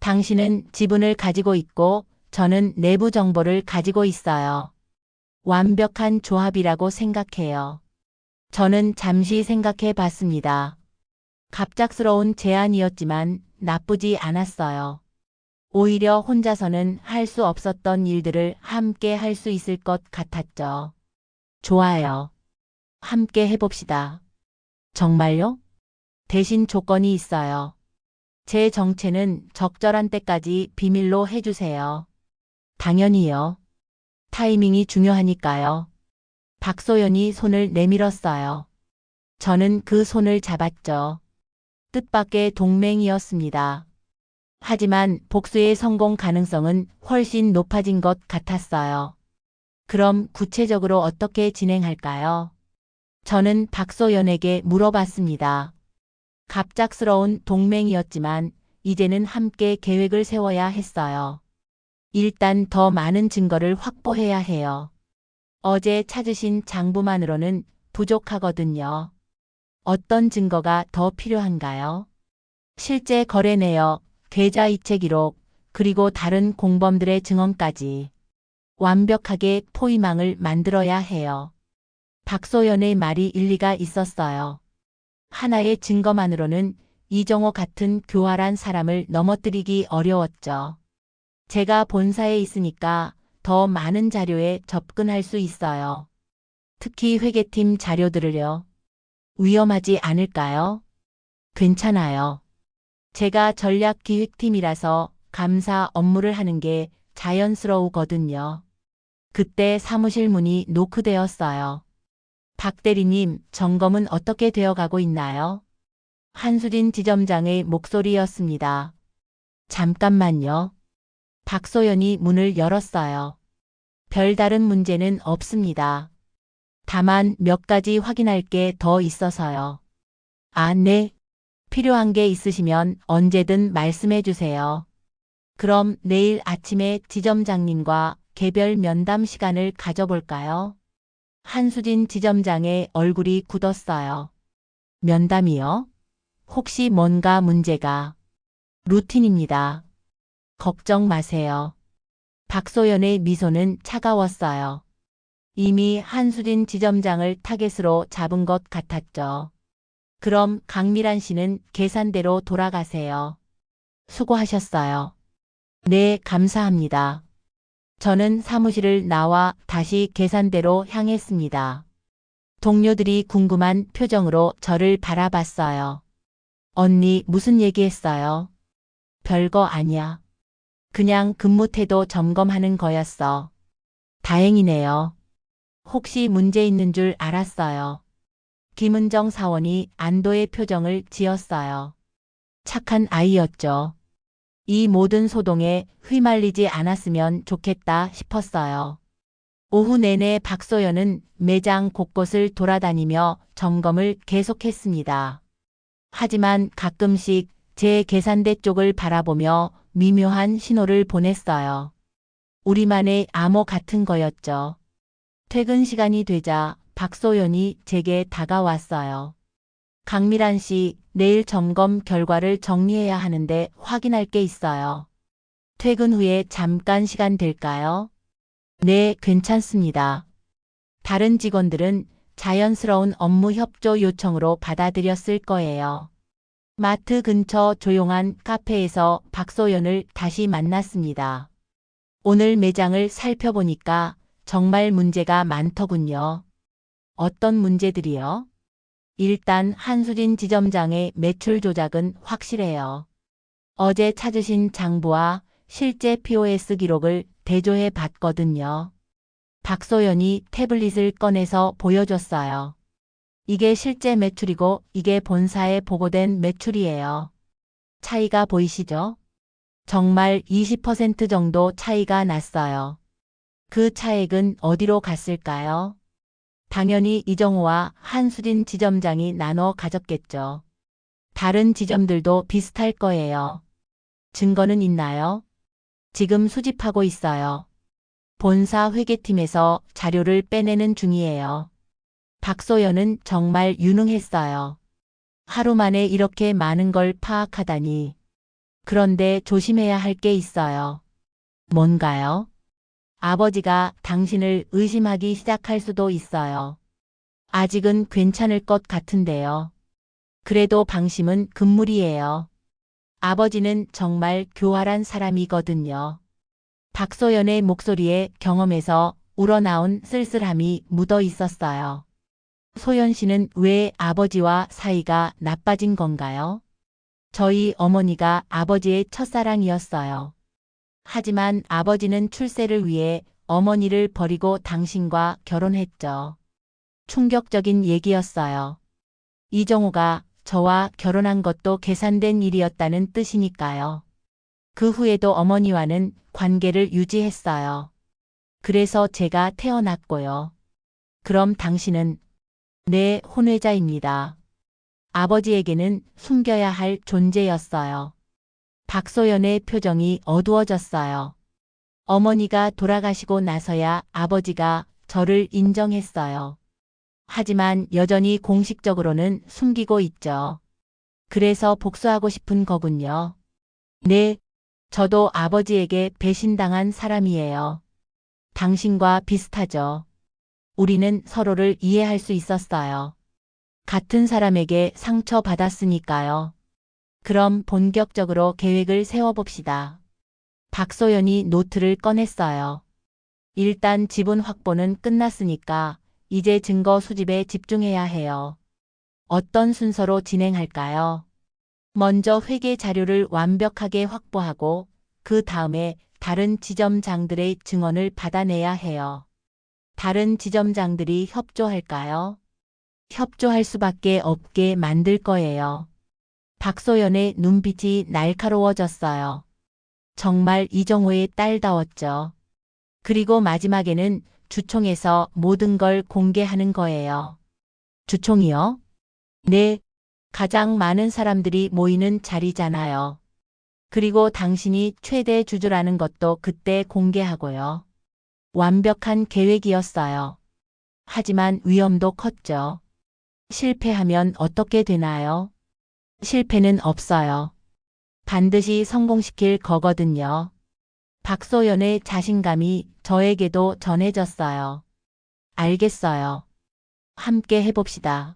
당신은 지분을 가지고 있고 저는 내부 정보를 가지고 있어요. 완벽한 조합이라고 생각해요. 저는 잠시 생각해 봤습니다. 갑작스러운 제안이었지만 나쁘지 않았어요. 오히려 혼자서는 할 수 없었던 일들을 함께 할 수 있을 것 같았죠. 좋아요. 함께 해봅시다. 정말요? 대신 조건이 있어요. 제 정체는 적절한 때까지 비밀로 해주세요. 당연히요. 타이밍이 중요하니까요. 박소연이 손을 내밀었어요. 저는 그 손을 잡았죠. 뜻밖의 동맹이었습니다. 하지만 복수의 성공 가능성은 훨씬 높아진 것 같았어요. 그럼 구체적으로 어떻게 진행할까요? 저는 박소연에게 물어봤습니다. 갑작스러운 동맹이었지만 이제는 함께 계획을 세워야 했어요. 일단 더 많은 증거를 확보해야 해요. 어제 찾으신 장부만으로는 부족하거든요. 어떤 증거가 더 필요한가요? 실제 거래 내역, 계좌 이체 기록, 그리고 다른 공범들의 증언까지 완벽하게 포위망을 만들어야 해요. 박소연의 말이 일리가 있었어요. 하나의 증거만으로는 이정호 같은 교활한 사람을 넘어뜨리기 어려웠죠. 제가 본사에 있으니까 더 많은 자료에 접근할 수 있어요. 특히 회계팀 자료들을요. 위험하지 않을까요? 괜찮아요. 제가 전략기획팀이라서 감사 업무를 하는 게 자연스러우거든요. 그때 사무실 문이 노크되었어요. 박 대리님, 점검은 어떻게 되어가고 있나요? 한수진 지점장의 목소리였습니다. 잠깐만요. 박소연이 문을 열었어요. 별다른 문제는 없습니다. 다만 몇 가지 확인할 게 더 있어서요. 아, 네. 필요한 게 있으시면 언제든 말씀해 주세요. 그럼 내일 아침에 지점장님과 개별 면담 시간을 가져볼까요? 한수진 지점장의 얼굴이 굳었어요. 면담이요? 혹시 뭔가 문제가? 루틴입니다. 걱정 마세요. 박소연의 미소는 차가웠어요. 이미 한수진 지점장을 타겟으로 잡은 것 같았죠. 그럼 강미란 씨는 계산대로 돌아가세요. 수고하셨어요. 네, 감사합니다. 저는 사무실을 나와 다시 계산대로 향했습니다. 동료들이 궁금한 표정으로 저를 바라봤어요. 언니, 무슨 얘기했어요? 별거 아니야. 그냥 근무 태도 점검하는 거였어. 다행이네요. 혹시 문제 있는 줄 알았어요. 김은정 사원이 안도의 표정을 지었어요. 착한 아이였죠. 이 모든 소동에 휘말리지 않았으면 좋겠다 싶었어요. 오후 내내 박소연은 매장 곳곳을 돌아다니며 점검을 계속했습니다. 하지만 가끔씩 제 계산대 쪽을 바라보며 미묘한 신호를 보냈어요. 우리만의 암호 같은 거였죠. 퇴근 시간이 되자 박소연이 제게 다가왔어요. 강미란 씨, 내일 점검 결과를 정리해야 하는데 확인할 게 있어요. 퇴근 후에 잠깐 시간 될까요? 네, 괜찮습니다. 다른 직원들은 자연스러운 업무 협조 요청으로 받아들였을 거예요. 마트 근처 조용한 카페에서 박소연을 다시 만났습니다. 오늘 매장을 살펴보니까 정말 문제가 많더군요. 어떤 문제들이요? 일단 한수진 지점장의 매출 조작은 확실해요. 어제 찾으신 장부와 실제 POS 기록을 대조해 봤거든요. 박소연이 태블릿을 꺼내서 보여줬어요. 이게 실제 매출이고 이게 본사에 보고된 매출이에요. 차이가 보이시죠? 정말 20% 정도 차이가 났어요. 그 차액은 어디로 갔을까요? 당연히 이정호와 한수진 지점장이 나눠 가졌겠죠. 다른 지점들도 비슷할 거예요. 증거는 있나요? 지금 수집하고 있어요. 본사 회계팀에서 자료를 빼내는 중이에요. 박소연은 정말 유능했어요. 하루 만에 이렇게 많은 걸 파악하다니. 그런데 조심해야 할 게 있어요. 뭔가요? 아버지가 당신을 의심하기 시작할 수도 있어요. 아직은 괜찮을 것 같은데요. 그래도 방심은 금물이에요. 아버지는 정말 교활한 사람이거든요. 박소연의 목소리에 경험에서 우러나온 쓸쓸함이 묻어 있었어요. 소연 씨는 왜 아버지와 사이가 나빠진 건가요? 저희 어머니가 아버지의 첫사랑이었어요. 하지만 아버지는 출세를 위해 어머니를 버리고 당신과 결혼했죠. 충격적인 얘기였어요. 이정호가 저와 결혼한 것도 계산된 일이었다는 뜻이니까요. 그 후에도 어머니와는 관계를 유지했어요. 그래서 제가 태어났고요. 그럼 당신은 내 혼외자입니다. 아버지에게는 숨겨야 할 존재였어요. 박소연의 표정이 어두워졌어요. 어머니가 돌아가시고 나서야 아버지가 저를 인정했어요. 하지만 여전히 공식적으로는 숨기고 있죠. 그래서 복수하고 싶은 거군요. 네, 저도 아버지에게 배신당한 사람이에요. 당신과 비슷하죠. 우리는 서로를 이해할 수 있었어요. 같은 사람에게 상처받았으니까요. 그럼 본격적으로 계획을 세워봅시다. 박소연이 노트를 꺼냈어요. 일단 지분 확보는 끝났으니까 이제 증거 수집에 집중해야 해요. 어떤 순서로 진행할까요? 먼저 회계 자료를 완벽하게 확보하고 그 다음에 다른 지점장들의 증언을 받아내야 해요. 다른 지점장들이 협조할까요? 협조할 수밖에 없게 만들 거예요. 박소연의 눈빛이 날카로워졌어요. 정말 이정호의 딸다웠죠. 그리고 마지막에는 주총에서 모든 걸 공개하는 거예요. 주총이요? 네, 가장 많은 사람들이 모이는 자리잖아요. 그리고 당신이 최대 주주라는 것도 그때 공개하고요. 완벽한 계획이었어요. 하지만 위험도 컸죠. 실패하면 어떻게 되나요? 실패는 없어요. 반드시 성공시킬 거거든요. 박소연의 자신감이 저에게도 전해졌어요. 알겠어요. 함께 해봅시다.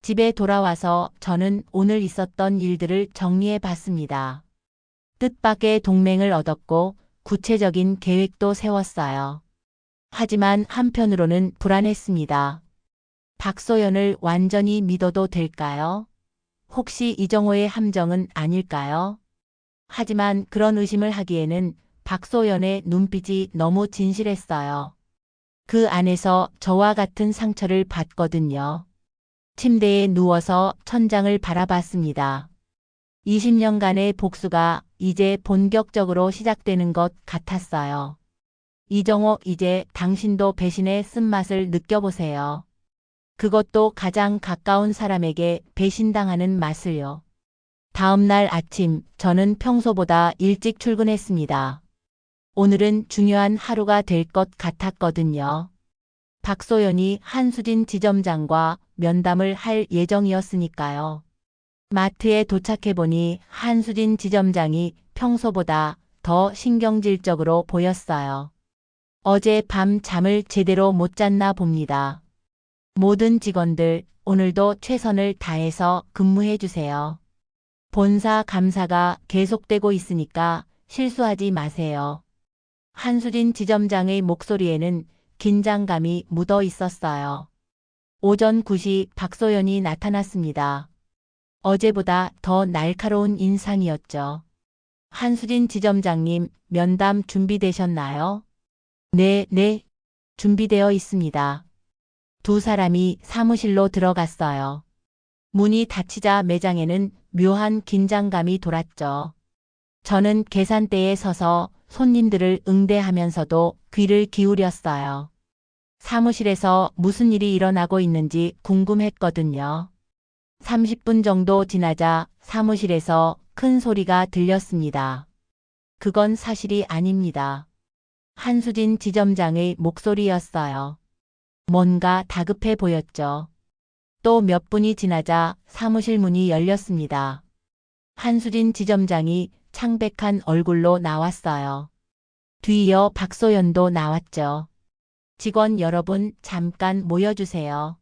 집에 돌아와서 저는 오늘 있었던 일들을 정리해 봤습니다. 뜻밖의 동맹을 얻었고 구체적인 계획도 세웠어요. 하지만 한편으로는 불안했습니다. 박소연을 완전히 믿어도 될까요? 혹시 이정호의 함정은 아닐까요? 하지만 그런 의심을 하기에는 박소연의 눈빛이 너무 진실했어요. 그 안에서 저와 같은 상처를 받거든요. 침대에 누워서 천장을 바라봤습니다. 20년간의 복수가 이제 본격적으로 시작되는 것 같았어요. 이정호, 이제 당신도 배신의 쓴맛을 느껴보세요. 그것도 가장 가까운 사람에게 배신당하는 맛을요. 다음 날 아침, 저는 평소보다 일찍 출근했습니다. 오늘은 중요한 하루가 될 것 같았거든요. 박소연이 한수진 지점장과 면담을 할 예정이었으니까요. 마트에 도착해보니 한수진 지점장이 평소보다 더 신경질적으로 보였어요. 어제 밤 잠을 제대로 못 잤나 봅니다. 모든 직원들 오늘도 최선을 다해서 근무해 주세요. 본사 감사가 계속되고 있으니까 실수하지 마세요. 한수진 지점장의 목소리에는 긴장감이 묻어 있었어요. 오전 9시 박소연이 나타났습니다. 어제보다 더 날카로운 인상이었죠. 한수진 지점장님, 면담 준비되셨나요? 네, 준비되어 있습니다. 두 사람이 사무실로 들어갔어요. 문이 닫히자 매장에는 묘한 긴장감이 돌았죠. 저는 계산대에 서서 손님들을 응대하면서도 귀를 기울였어요. 사무실에서 무슨 일이 일어나고 있는지 궁금했거든요. 30분 정도 지나자 사무실에서 큰 소리가 들렸습니다. 그건 사실이 아닙니다. 한수진 지점장의 목소리였어요. 뭔가 다급해 보였죠. 또 몇 분이 지나자 사무실 문이 열렸습니다. 한수진 지점장이 창백한 얼굴로 나왔어요. 뒤이어 박소연도 나왔죠. 직원 여러분, 잠깐 모여주세요.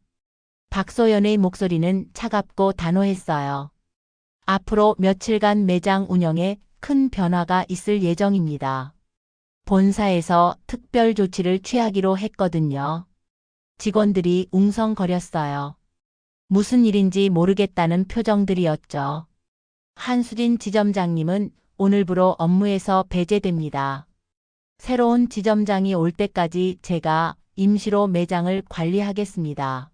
박소연의 목소리는 차갑고 단호했어요. 앞으로 며칠간 매장 운영에 큰 변화가 있을 예정입니다. 본사에서 특별 조치를 취하기로 했거든요. 직원들이 웅성거렸어요. 무슨 일인지 모르겠다는 표정들이었죠. 한수진 지점장님은 오늘부로 업무에서 배제됩니다. 새로운 지점장이 올 때까지 제가 임시로 매장을 관리하겠습니다.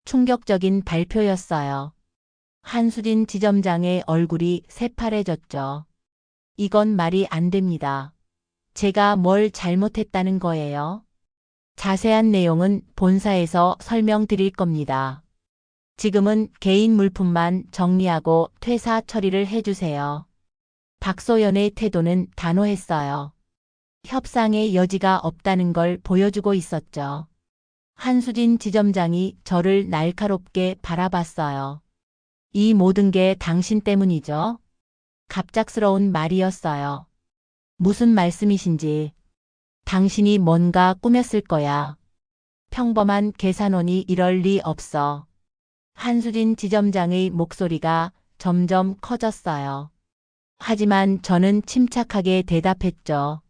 충격적인 발표였어요. 한수진 지점장의 얼굴이 새파래졌죠. 이건 말이 안 됩니다. 제가 뭘 잘못했다는 거예요? 자세한 내용은 본사에서 설명드릴 겁니다. 지금은 개인 물품만 정리하고 퇴사 처리를 해주세요. 박소연의 태도는 단호했어요. 협상의 여지가 없다는 걸 보여주고 있었죠. 한수진 지점장이 저를 날카롭게 바라봤어요. 이 모든 게 당신 때문이죠? 갑작스러운 말이었어요. 무슨 말씀이신지. 당신이 뭔가 꾸몄을 거야. 평범한 계산원이 이럴 리 없어. 한수진 지점장의 목소리가 점점 커졌어요. 하지만 저는 침착하게 대답했죠.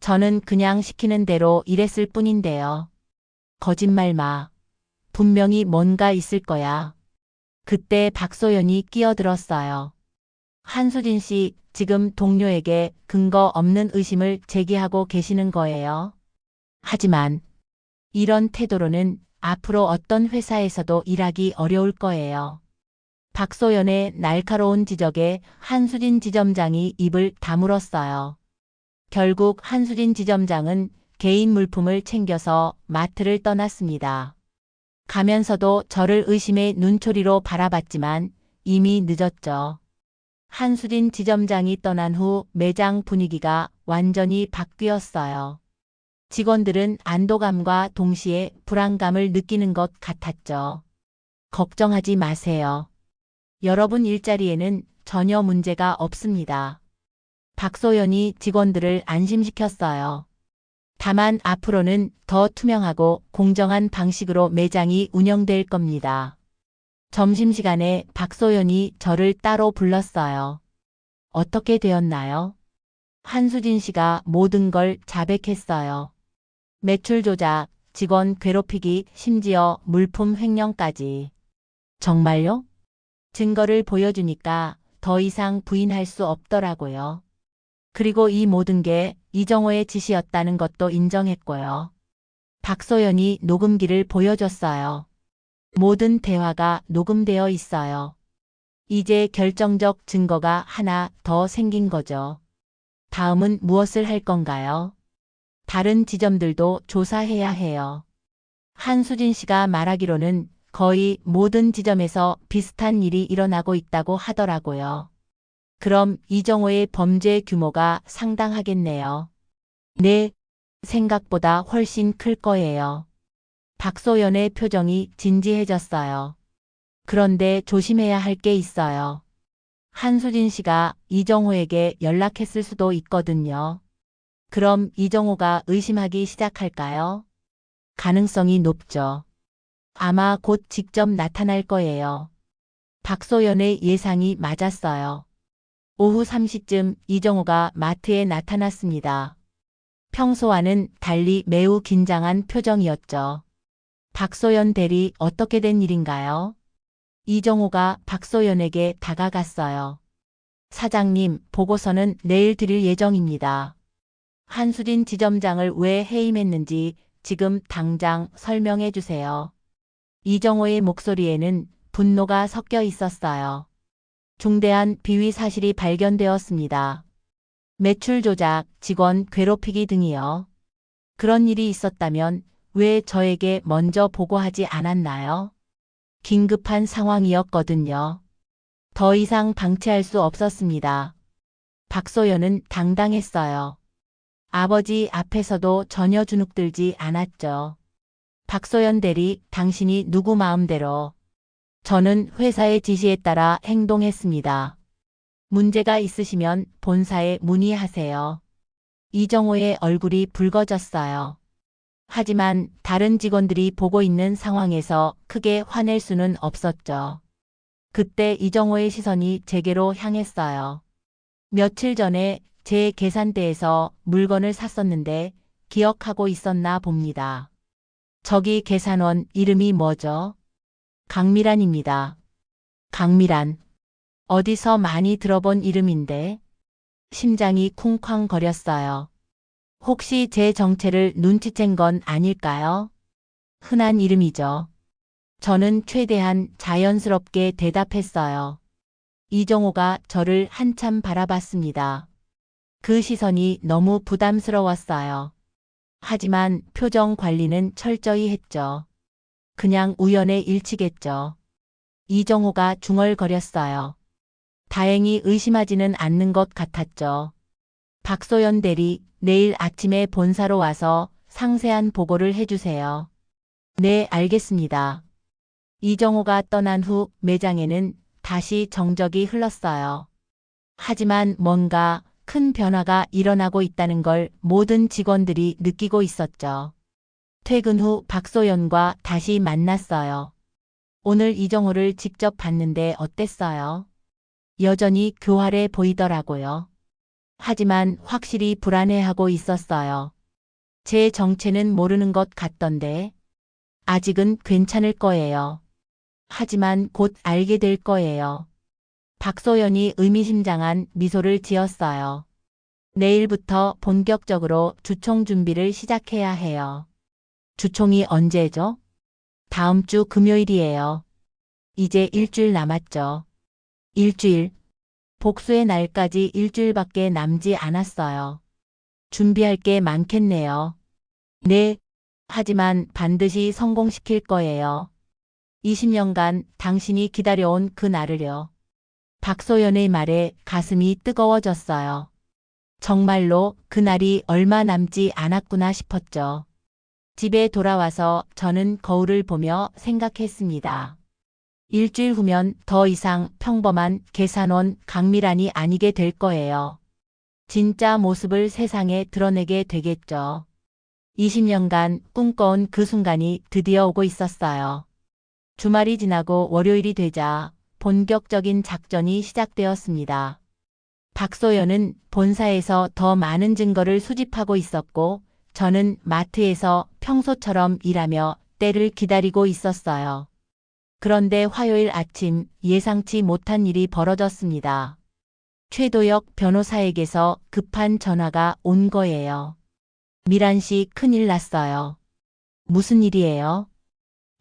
저는 그냥 시키는 대로 일했을 뿐인데요. 거짓말 마. 분명히 뭔가 있을 거야. 그때 박소연이 끼어들었어요. 한수진 씨, 지금 동료에게 근거 없는 의심을 제기하고 계시는 거예요. 하지만 이런 태도로는 앞으로 어떤 회사에서도 일하기 어려울 거예요. 박소연의 날카로운 지적에 한수진 지점장이 입을 다물었어요. 결국 한수진 지점장은 개인 물품을 챙겨서 마트를 떠났습니다. 가면서도 저를 의심의 눈초리로 바라봤지만 이미 늦었죠. 한수진 지점장이 떠난 후 매장 분위기가 완전히 바뀌었어요. 직원들은 안도감과 동시에 불안감을 느끼는 것 같았죠. 걱정하지 마세요. 여러분 일자리에는 전혀 문제가 없습니다. 박소연이 직원들을 안심시켰어요. 다만 앞으로는 더 투명하고 공정한 방식으로 매장이 운영될 겁니다. 점심시간에 박소연이 저를 따로 불렀어요. 어떻게 되었나요? 한수진 씨가 모든 걸 자백했어요. 매출 조작, 직원 괴롭히기, 심지어 물품 횡령까지. 정말요? 증거를 보여주니까 더 이상 부인할 수 없더라고요. 그리고 이 모든 게 이정호의 짓이었다는 것도 인정했고요. 박소연이 녹음기를 보여줬어요. 모든 대화가 녹음되어 있어요. 이제 결정적 증거가 하나 더 생긴 거죠. 다음은 무엇을 할 건가요? 다른 지점들도 조사해야 해요. 한수진 씨가 말하기로는 거의 모든 지점에서 비슷한 일이 일어나고 있다고 하더라고요. 그럼 이정호의 범죄 규모가 상당하겠네요. 네, 생각보다 훨씬 클 거예요. 박소연의 표정이 진지해졌어요. 그런데 조심해야 할 게 있어요. 한수진 씨가 이정호에게 연락했을 수도 있거든요. 그럼 이정호가 의심하기 시작할까요? 가능성이 높죠. 아마 곧 직접 나타날 거예요. 박소연의 예상이 맞았어요. 오후 3시쯤 이정호가 마트에 나타났습니다. 평소와는 달리 매우 긴장한 표정이었죠. 박소연 대리, 어떻게 된 일인가요? 이정호가 박소연에게 다가갔어요. 사장님, 보고서는 내일 드릴 예정입니다. 한수진 지점장을 왜 해임했는지 지금 당장 설명해 주세요. 이정호의 목소리에는 분노가 섞여 있었어요. 중대한 비위 사실이 발견되었습니다. 매출 조작, 직원 괴롭히기 등이요. 그런 일이 있었다면 왜 저에게 먼저 보고하지 않았나요? 긴급한 상황이었거든요. 더 이상 방치할 수 없었습니다. 박소연은 당당했어요. 아버지 앞에서도 전혀 주눅들지 않았죠. 박소연 대리, 당신이 누구 마음대로. 저는 회사의 지시에 따라 행동했습니다. 문제가 있으시면 본사에 문의하세요. 이정호의 얼굴이 붉어졌어요. 하지만 다른 직원들이 보고 있는 상황에서 크게 화낼 수는 없었죠. 그때 이정호의 시선이 제게로 향했어요. 며칠 전에 제 계산대에서 물건을 샀었는데 기억하고 있었나 봅니다. 저기 계산원 이름이 뭐죠? 강미란입니다. 강미란. 어디서 많이 들어본 이름인데? 심장이 쿵쾅거렸어요. 혹시 제 정체를 눈치챈 건 아닐까요? 흔한 이름이죠. 저는 최대한 자연스럽게 대답했어요. 이정호가 저를 한참 바라봤습니다. 그 시선이 너무 부담스러웠어요. 하지만 표정 관리는 철저히 했죠. 그냥 우연의 일치겠죠. 이정호가 중얼거렸어요. 다행히 의심하지는 않는 것 같았죠. 박소연 대리, 내일 아침에 본사로 와서 상세한 보고를 해주세요. 네, 알겠습니다. 이정호가 떠난 후 매장에는 다시 정적이 흘렀어요. 하지만 뭔가 큰 변화가 일어나고 있다는 걸 모든 직원들이 느끼고 있었죠. 퇴근 후 박소연과 다시 만났어요. 오늘 이정호를 직접 봤는데 어땠어요? 여전히 교활해 보이더라고요. 하지만 확실히 불안해하고 있었어요. 제 정체는 모르는 것 같던데. 아직은 괜찮을 거예요. 하지만 곧 알게 될 거예요. 박소연이 의미심장한 미소를 지었어요. 내일부터 본격적으로 주총 준비를 시작해야 해요. 주총이 언제죠? 다음 주 금요일이에요. 이제 일주일 남았죠. 일주일. 복수의 날까지 일주일밖에 남지 않았어요. 준비할 게 많겠네요. 네. 하지만 반드시 성공시킬 거예요. 20년간 당신이 기다려온 그 날을요. 박소연의 말에 가슴이 뜨거워졌어요. 정말로 그날이 얼마 남지 않았구나 싶었죠. 집에 돌아와서 저는 거울을 보며 생각했습니다. 일주일 후면 더 이상 평범한 계산원 강미란이 아니게 될 거예요. 진짜 모습을 세상에 드러내게 되겠죠. 20년간 꿈꿔온 그 순간이 드디어 오고 있었어요. 주말이 지나고 월요일이 되자 본격적인 작전이 시작되었습니다. 박소연은 본사에서 더 많은 증거를 수집하고 있었고, 저는 마트에서 평소처럼 일하며 때를 기다리고 있었어요. 그런데 화요일 아침 예상치 못한 일이 벌어졌습니다. 최도혁 변호사에게서 급한 전화가 온 거예요. 미란 씨, 큰일 났어요. 무슨 일이에요?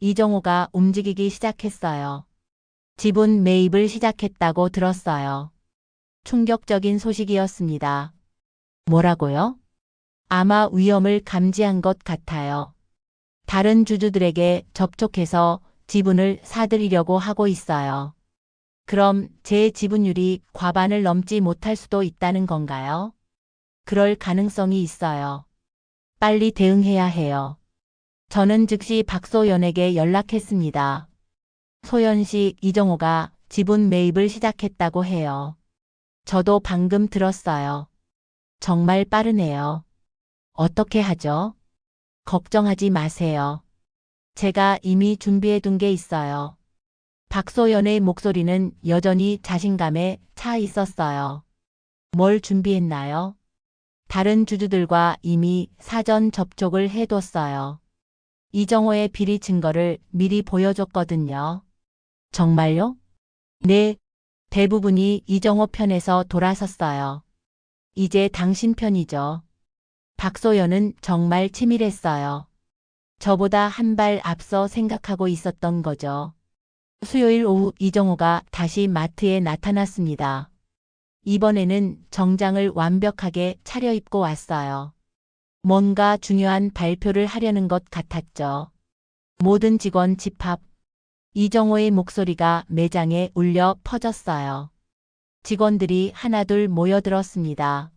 이정호가 움직이기 시작했어요. 지분 매입을 시작했다고 들었어요. 충격적인 소식이었습니다. 뭐라고요? 아마 위험을 감지한 것 같아요. 다른 주주들에게 접촉해서 지분을 사들이려고 하고 있어요. 그럼 제 지분율이 과반을 넘지 못할 수도 있다는 건가요? 그럴 가능성이 있어요. 빨리 대응해야 해요. 저는 즉시 박소연에게 연락했습니다. 소연 씨, 이정호가 지분 매입을 시작했다고 해요. 저도 방금 들었어요. 정말 빠르네요. 어떻게 하죠? 걱정하지 마세요. 제가 이미 준비해둔 게 있어요. 박소연의 목소리는 여전히 자신감에 차 있었어요. 뭘 준비했나요? 다른 주주들과 이미 사전 접촉을 해뒀어요. 이정호의 비리 증거를 미리 보여줬거든요. 정말요? 네, 대부분이 이정호 편에서 돌아섰어요. 이제 당신 편이죠. 박소연은 정말 치밀했어요. 저보다 한 발 앞서 생각하고 있었던 거죠. 수요일 오후 이정호가 다시 마트에 나타났습니다. 이번에는 정장을 완벽하게 차려입고 왔어요. 뭔가 중요한 발표를 하려는 것 같았죠. 모든 직원 집합. 이정호의 목소리가 매장에 울려 퍼졌어요. 직원들이 하나둘 모여들었습니다.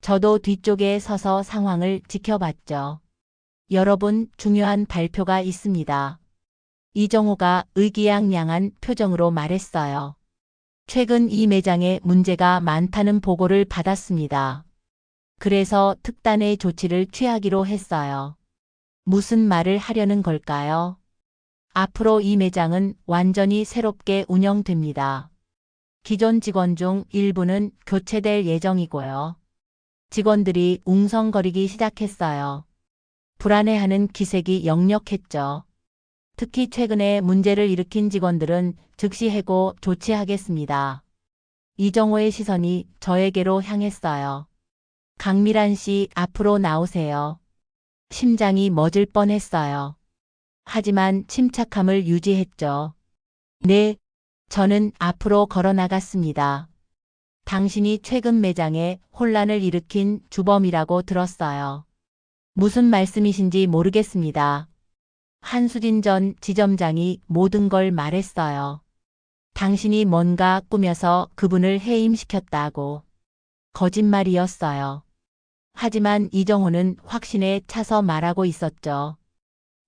저도 뒤쪽에 서서 상황을 지켜봤죠. 여러분, 중요한 발표가 있습니다. 이정호가 의기양양한 표정으로 말했어요. 최근 이 매장에 문제가 많다는 보고를 받았습니다. 그래서 특단의 조치를 취하기로 했어요. 무슨 말을 하려는 걸까요? 앞으로 이 매장은 완전히 새롭게 운영됩니다. 기존 직원 중 일부는 교체될 예정이고요. 직원들이 웅성거리기 시작했어요. 불안해하는 기색이 역력했죠. 특히 최근에 문제를 일으킨 직원들은 즉시 해고 조치하겠습니다. 이정호의 시선이 저에게로 향했어요. 강미란 씨, 앞으로 나오세요. 심장이 멎을 뻔했어요. 하지만 침착함을 유지했죠. 네, 저는 앞으로 걸어 나갔습니다. 당신이 최근 매장에 혼란을 일으킨 주범이라고 들었어요. 무슨 말씀이신지 모르겠습니다. 한수진 전 지점장이 모든 걸 말했어요. 당신이 뭔가 꾸며서 그분을 해임시켰다고. 거짓말이었어요. 하지만 이정호는 확신에 차서 말하고 있었죠.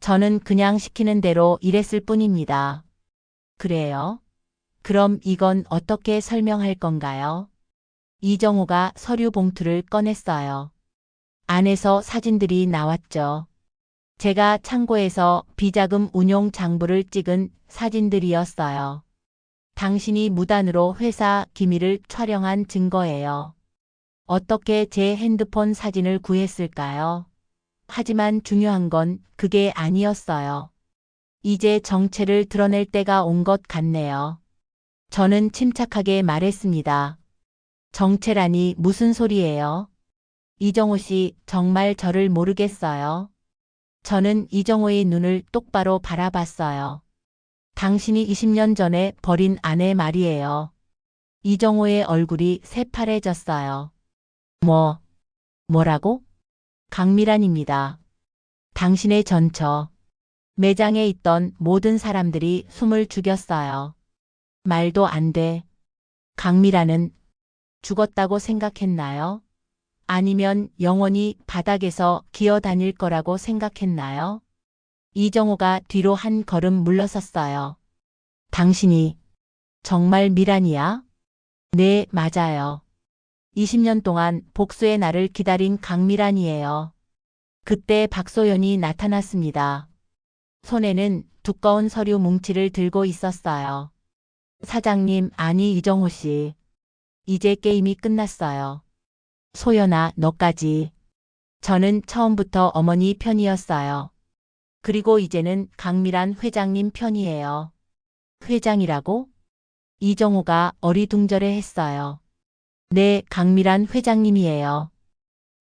저는 그냥 시키는 대로 일했을 뿐입니다. 그래요? 그럼 이건 어떻게 설명할 건가요? 이정호가 서류 봉투를 꺼냈어요. 안에서 사진들이 나왔죠. 제가 창고에서 비자금 운용 장부를 찍은 사진들이었어요. 당신이 무단으로 회사 기밀을 촬영한 증거예요. 어떻게 제 핸드폰 사진을 구했을까요? 하지만 중요한 건 그게 아니었어요. 이제 정체를 드러낼 때가 온 것 같네요. 저는 침착하게 말했습니다. 정체라니 무슨 소리예요? 이정호 씨, 정말 저를 모르겠어요? 저는 이정호의 눈을 똑바로 바라봤어요. 당신이 20년 전에 버린 아내 말이에요. 이정호의 얼굴이 새파래졌어요. 뭐라고? 강미란입니다. 당신의 전처. 매장에 있던 모든 사람들이 숨을 죽였어요. 말도 안 돼. 강미란은 죽었다고 생각했나요? 아니면 영원히 바닥에서 기어다닐 거라고 생각했나요? 이정호가 뒤로 한 걸음 물러섰어요. 당신이 정말 미란이야? 네, 맞아요. 20년 동안 복수의 날을 기다린 강미란이에요. 그때 박소연이 나타났습니다. 손에는 두꺼운 서류 뭉치를 들고 있었어요. 사장님, 아니 이정호 씨. 이제 게임이 끝났어요. 소연아, 너까지. 저는 처음부터 어머니 편이었어요. 그리고 이제는 강미란 회장님 편이에요. 회장이라고? 이정호가 어리둥절해 했어요. 네, 강미란 회장님이에요.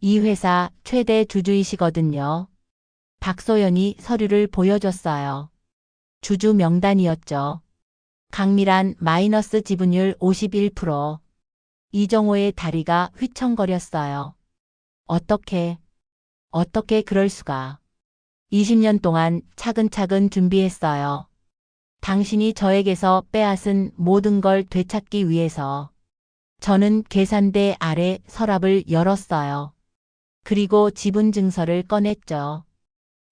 이 회사 최대 주주이시거든요. 박소연이 서류를 보여줬어요. 주주 명단이었죠. 강미란 마이너스 지분율 51%. 이정호의 다리가 휘청거렸어요. 어떻게 그럴 수가. 20년 동안 차근차근 준비했어요. 당신이 저에게서 빼앗은 모든 걸 되찾기 위해서. 저는 계산대 아래 서랍을 열었어요. 그리고 지분 증서를 꺼냈죠.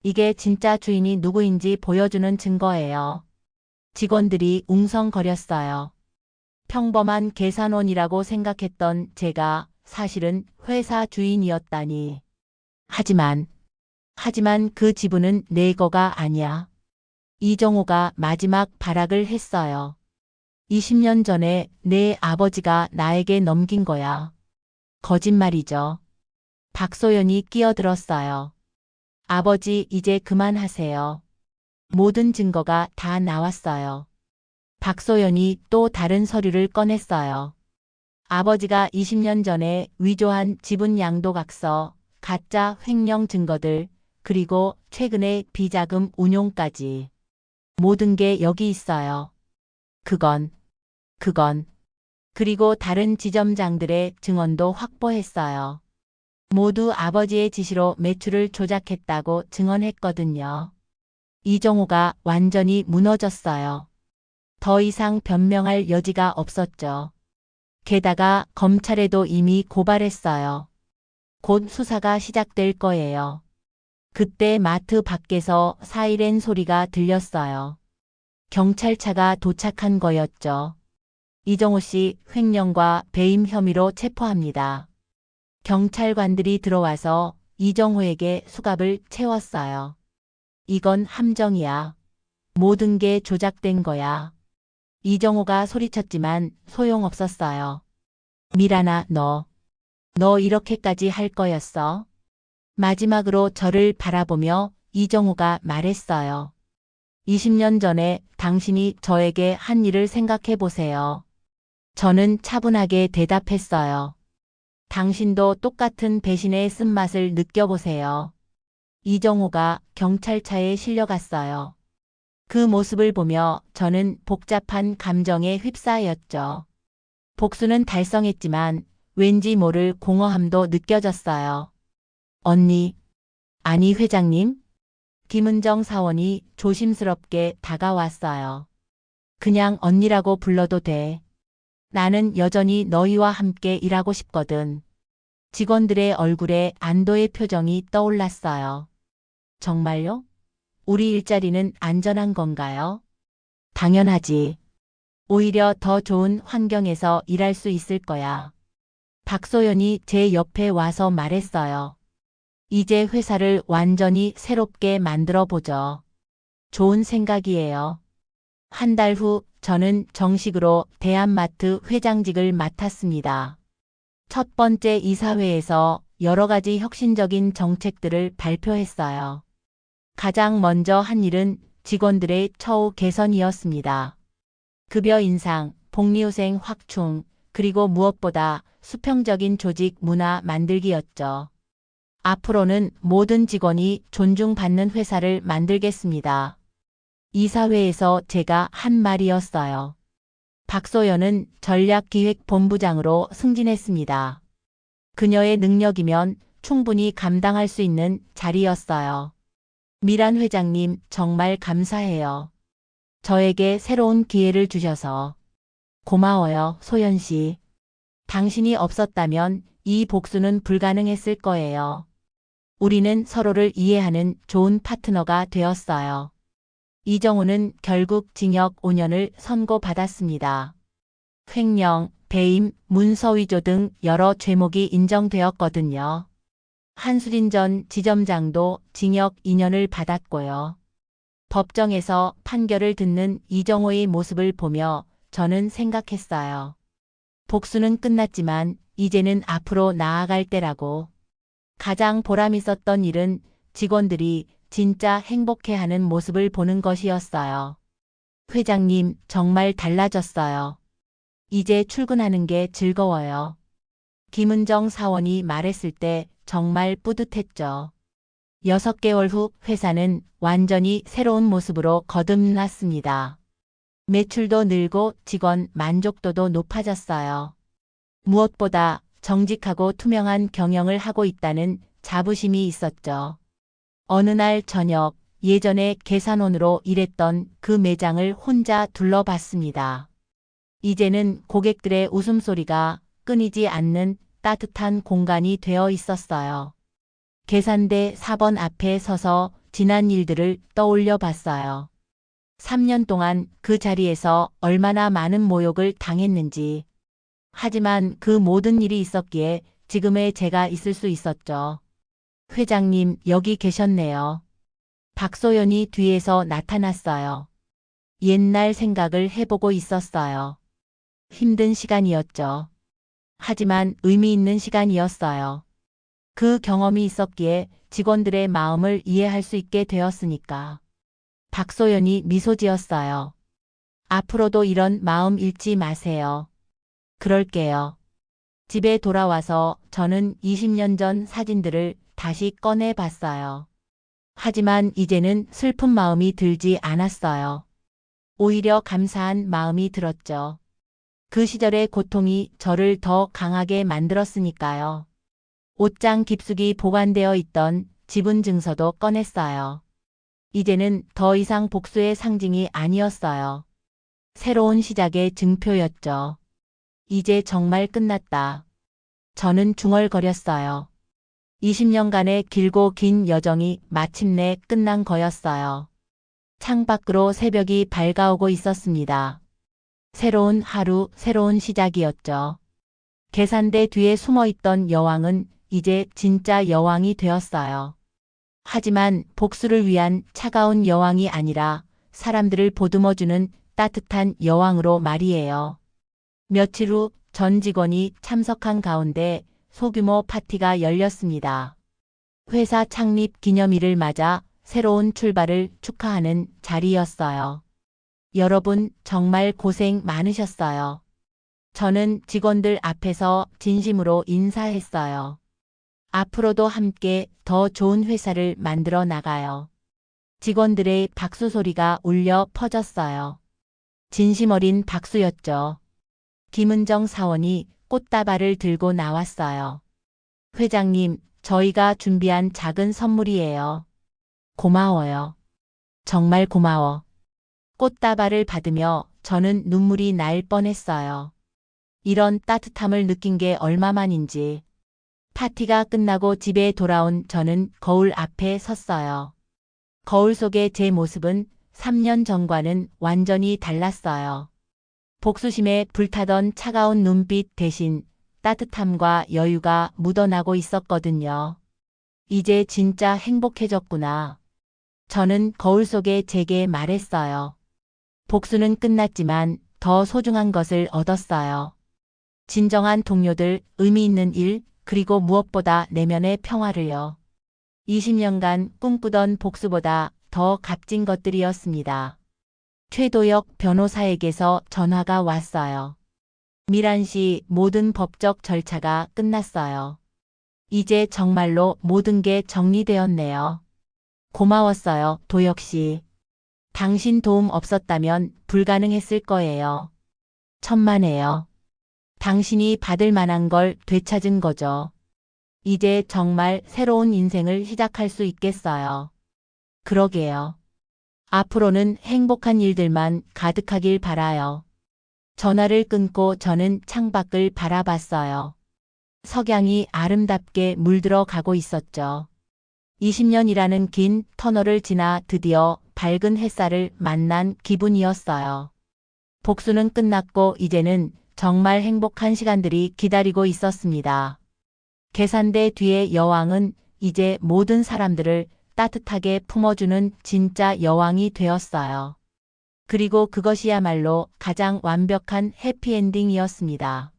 이게 진짜 주인이 누구인지 보여주는 증거예요. 직원들이 웅성거렸어요. 평범한 계산원이라고 생각했던 제가 사실은 회사 주인이었다니. 하지만 그 지분은 내 거가 아니야. 이정호가 마지막 발악을 했어요. 20년 전에 내 아버지가 나에게 넘긴 거야. 거짓말이죠. 박소연이 끼어들었어요. 아버지, 이제 그만하세요. 모든 증거가 다 나왔어요. 박소연이 또 다른 서류를 꺼냈어요. 아버지가 20년 전에 위조한 지분 양도각서, 가짜 횡령 증거들, 그리고 최근에 비자금 운용까지. 모든 게 여기 있어요. 그건. 그리고 다른 지점장들의 증언도 확보했어요. 모두 아버지의 지시로 매출을 조작했다고 증언했거든요. 이정호가 완전히 무너졌어요. 더 이상 변명할 여지가 없었죠. 게다가 검찰에도 이미 고발했어요. 곧 수사가 시작될 거예요. 그때 마트 밖에서 사이렌 소리가 들렸어요. 경찰차가 도착한 거였죠. 이정호 씨 횡령과 배임 혐의로 체포합니다. 경찰관들이 들어와서 이정호에게 수갑을 채웠어요. 이건 함정이야. 모든 게 조작된 거야. 이정호가 소리쳤지만 소용없었어요. 미란아, 너 이렇게까지 할 거였어? 마지막으로 저를 바라보며 이정호가 말했어요. 20년 전에 당신이 저에게 한 일을 생각해 보세요. 저는 차분하게 대답했어요. 당신도 똑같은 배신의 쓴맛을 느껴보세요. 이정호가 경찰차에 실려갔어요. 그 모습을 보며 저는 복잡한 감정에 휩싸였죠. 복수는 달성했지만 왠지 모를 공허함도 느껴졌어요. 언니, 아니 회장님? 김은정 사원이 조심스럽게 다가왔어요. 그냥 언니라고 불러도 돼. 나는 여전히 너희와 함께 일하고 싶거든. 직원들의 얼굴에 안도의 표정이 떠올랐어요. 정말요? 우리 일자리는 안전한 건가요? 당연하지. 오히려 더 좋은 환경에서 일할 수 있을 거야. 박소연이 제 옆에 와서 말했어요. 이제 회사를 완전히 새롭게 만들어 보죠. 좋은 생각이에요. 한 달 후 저는 정식으로 대한마트 회장직을 맡았습니다. 첫 번째 이사회에서 여러 가지 혁신적인 정책들을 발표했어요. 가장 먼저 한 일은 직원들의 처우 개선이었습니다. 급여 인상, 복리후생 확충, 그리고 무엇보다 수평적인 조직 문화 만들기였죠. 앞으로는 모든 직원이 존중받는 회사를 만들겠습니다. 이사회에서 제가 한 말이었어요. 박소연은 전략기획본부장으로 승진했습니다. 그녀의 능력이면 충분히 감당할 수 있는 자리였어요. 미란 회장님, 정말 감사해요. 저에게 새로운 기회를 주셔서. 고마워요, 소연 씨. 당신이 없었다면 이 복수는 불가능했을 거예요. 우리는 서로를 이해하는 좋은 파트너가 되었어요. 이정호는 결국 징역 5년을 선고받았습니다. 횡령, 배임, 문서위조 등 여러 죄목이 인정되었거든요. 한수린 전 지점장도 징역 2년을 받았고요. 법정에서 판결을 듣는 이정호의 모습을 보며 저는 생각했어요. 복수는 끝났지만 이제는 앞으로 나아갈 때라고. 가장 보람 있었던 일은 직원들이 진짜 행복해하는 모습을 보는 것이었어요. 회장님, 정말 달라졌어요. 이제 출근하는 게 즐거워요. 김은정 사원이 말했을 때 정말 뿌듯했죠. 6개월 후 회사는 완전히 새로운 모습으로 거듭났습니다. 매출도 늘고 직원 만족도도 높아졌어요. 무엇보다 정직하고 투명한 경영을 하고 있다는 자부심이 있었죠. 어느 날 저녁, 예전에 계산원으로 일했던 그 매장을 혼자 둘러봤습니다. 이제는 고객들의 웃음소리가 끊이지 않는 따뜻한 공간이 되어 있었어요. 계산대 4번 앞에 서서 지난 일들을 떠올려 봤어요. 3년 동안 그 자리에서 얼마나 많은 모욕을 당했는지. 하지만 그 모든 일이 있었기에 지금의 제가 있을 수 있었죠. 회장님, 여기 계셨네요. 박소연이 뒤에서 나타났어요. 옛날 생각을 해보고 있었어요. 힘든 시간이었죠. 하지만 의미 있는 시간이었어요. 그 경험이 있었기에 직원들의 마음을 이해할 수 있게 되었으니까. 박소연이 미소 지었어요. 앞으로도 이런 마음 잃지 마세요. 그럴게요. 집에 돌아와서 저는 20년 전 사진들을 다시 꺼내 봤어요. 하지만 이제는 슬픈 마음이 들지 않았어요. 오히려 감사한 마음이 들었죠. 그 시절의 고통이 저를 더 강하게 만들었으니까요. 옷장 깊숙이 보관되어 있던 지분 증서도 꺼냈어요. 이제는 더 이상 복수의 상징이 아니었어요. 새로운 시작의 증표였죠. 이제 정말 끝났다. 저는 중얼거렸어요. 20년간의 길고 긴 여정이 마침내 끝난 거였어요. 창밖으로 새벽이 밝아오고 있었습니다. 새로운 하루, 새로운 시작이었죠. 계산대 뒤에 숨어있던 여왕은 이제 진짜 여왕이 되었어요. 하지만 복수를 위한 차가운 여왕이 아니라 사람들을 보듬어주는 따뜻한 여왕으로 말이에요. 며칠 후 전 직원이 참석한 가운데 소규모 파티가 열렸습니다. 회사 창립 기념일을 맞아 새로운 출발을 축하하는 자리였어요. 여러분 정말 고생 많으셨어요. 저는 직원들 앞에서 진심으로 인사했어요. 앞으로도 함께 더 좋은 회사를 만들어 나가요. 직원들의 박수 소리가 울려 퍼졌어요. 진심 어린 박수였죠. 김은정 사원이 꽃다발을 들고 나왔어요. 회장님, 저희가 준비한 작은 선물이에요. 고마워요. 정말 고마워. 꽃다발을 받으며 저는 눈물이 날 뻔했어요. 이런 따뜻함을 느낀 게 얼마만인지. 파티가 끝나고 집에 돌아온 저는 거울 앞에 섰어요. 거울 속의 제 모습은 3년 전과는 완전히 달랐어요. 복수심에 불타던 차가운 눈빛 대신 따뜻함과 여유가 묻어나고 있었거든요. 이제 진짜 행복해졌구나. 저는 거울 속에 제게 말했어요. 복수는 끝났지만 더 소중한 것을 얻었어요. 진정한 동료들, 의미 있는 일, 그리고 무엇보다 내면의 평화를요. 20년간 꿈꾸던 복수보다 더 값진 것들이었습니다. 최도혁 변호사에게서 전화가 왔어요. 미란 씨, 모든 법적 절차가 끝났어요. 이제 정말로 모든 게 정리되었네요. 고마웠어요, 도혁 씨. 당신 도움 없었다면 불가능했을 거예요. 천만에요. 당신이 받을 만한 걸 되찾은 거죠. 이제 정말 새로운 인생을 시작할 수 있겠어요. 그러게요. 앞으로는 행복한 일들만 가득하길 바라요. 전화를 끊고 저는 창밖을 바라봤어요. 석양이 아름답게 물들어 가고 있었죠. 20년이라는 긴 터널을 지나 드디어 밝은 햇살을 만난 기분이었어요. 복수는 끝났고 이제는 정말 행복한 시간들이 기다리고 있었습니다. 계산대 뒤의 여왕은 이제 모든 사람들을 따뜻하게 품어주는 진짜 여왕이 되었어요. 그리고 그것이야말로 가장 완벽한 해피엔딩이었습니다.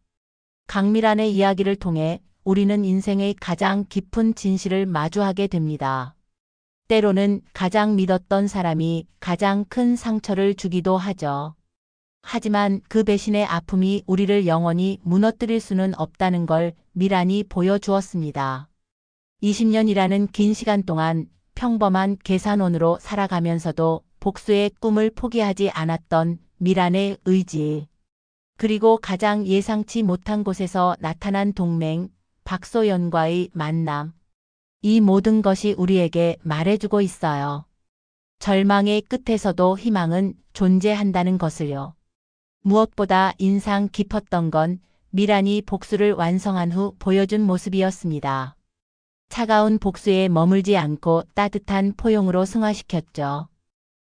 강미란의 이야기를 통해 우리는 인생의 가장 깊은 진실을 마주하게 됩니다. 때로는 가장 믿었던 사람이 가장 큰 상처를 주기도 하죠. 하지만 그 배신의 아픔이 우리를 영원히 무너뜨릴 수는 없다는 걸 미란이 보여주었습니다. 20년이라는 긴 시간 동안 평범한 계산원으로 살아가면서도 복수의 꿈을 포기하지 않았던 미란의 의지. 그리고 가장 예상치 못한 곳에서 나타난 동맹, 박소연과의 만남. 이 모든 것이 우리에게 말해주고 있어요. 절망의 끝에서도 희망은 존재한다는 것을요. 무엇보다 인상 깊었던 건 미란이 복수를 완성한 후 보여준 모습이었습니다. 차가운 복수에 머물지 않고 따뜻한 포용으로 승화시켰죠.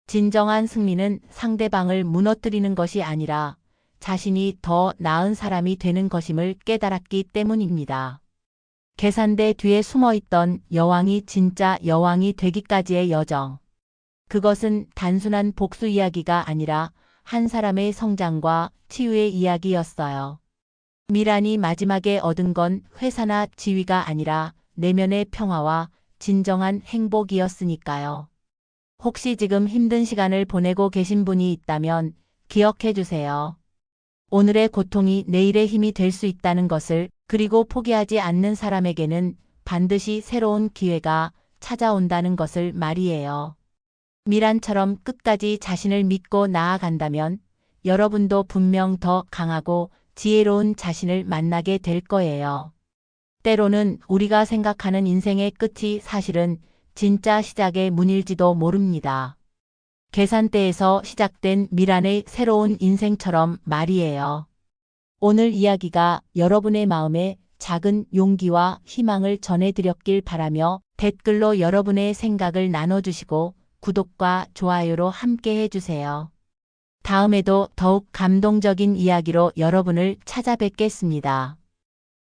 진정한 승리는 상대방을 무너뜨리는 것이 아니라 자신이 더 나은 사람이 되는 것임을 깨달았기 때문입니다. 계산대 뒤에 숨어있던 여왕이 진짜 여왕이 되기까지의 여정. 그것은 단순한 복수 이야기가 아니라 한 사람의 성장과 치유의 이야기였어요. 미란이 마지막에 얻은 건 회사나 지위가 아니라 내면의 평화와 진정한 행복이었으니까요. 혹시 지금 힘든 시간을 보내고 계신 분이 있다면 기억해 주세요. 오늘의 고통이 내일의 힘이 될 수 있다는 것을, 그리고 포기하지 않는 사람에게는 반드시 새로운 기회가 찾아온다는 것을 말이에요. 미란처럼 끝까지 자신을 믿고 나아간다면 여러분도 분명 더 강하고 지혜로운 자신을 만나게 될 거예요. 때로는 우리가 생각하는 인생의 끝이 사실은 진짜 시작의 문일지도 모릅니다. 계산대에서 시작된 미란의 새로운 인생처럼 말이에요. 오늘 이야기가 여러분의 마음에 작은 용기와 희망을 전해드렸길 바라며 댓글로 여러분의 생각을 나눠주시고 구독과 좋아요로 함께 해주세요. 다음에도 더욱 감동적인 이야기로 여러분을 찾아뵙겠습니다.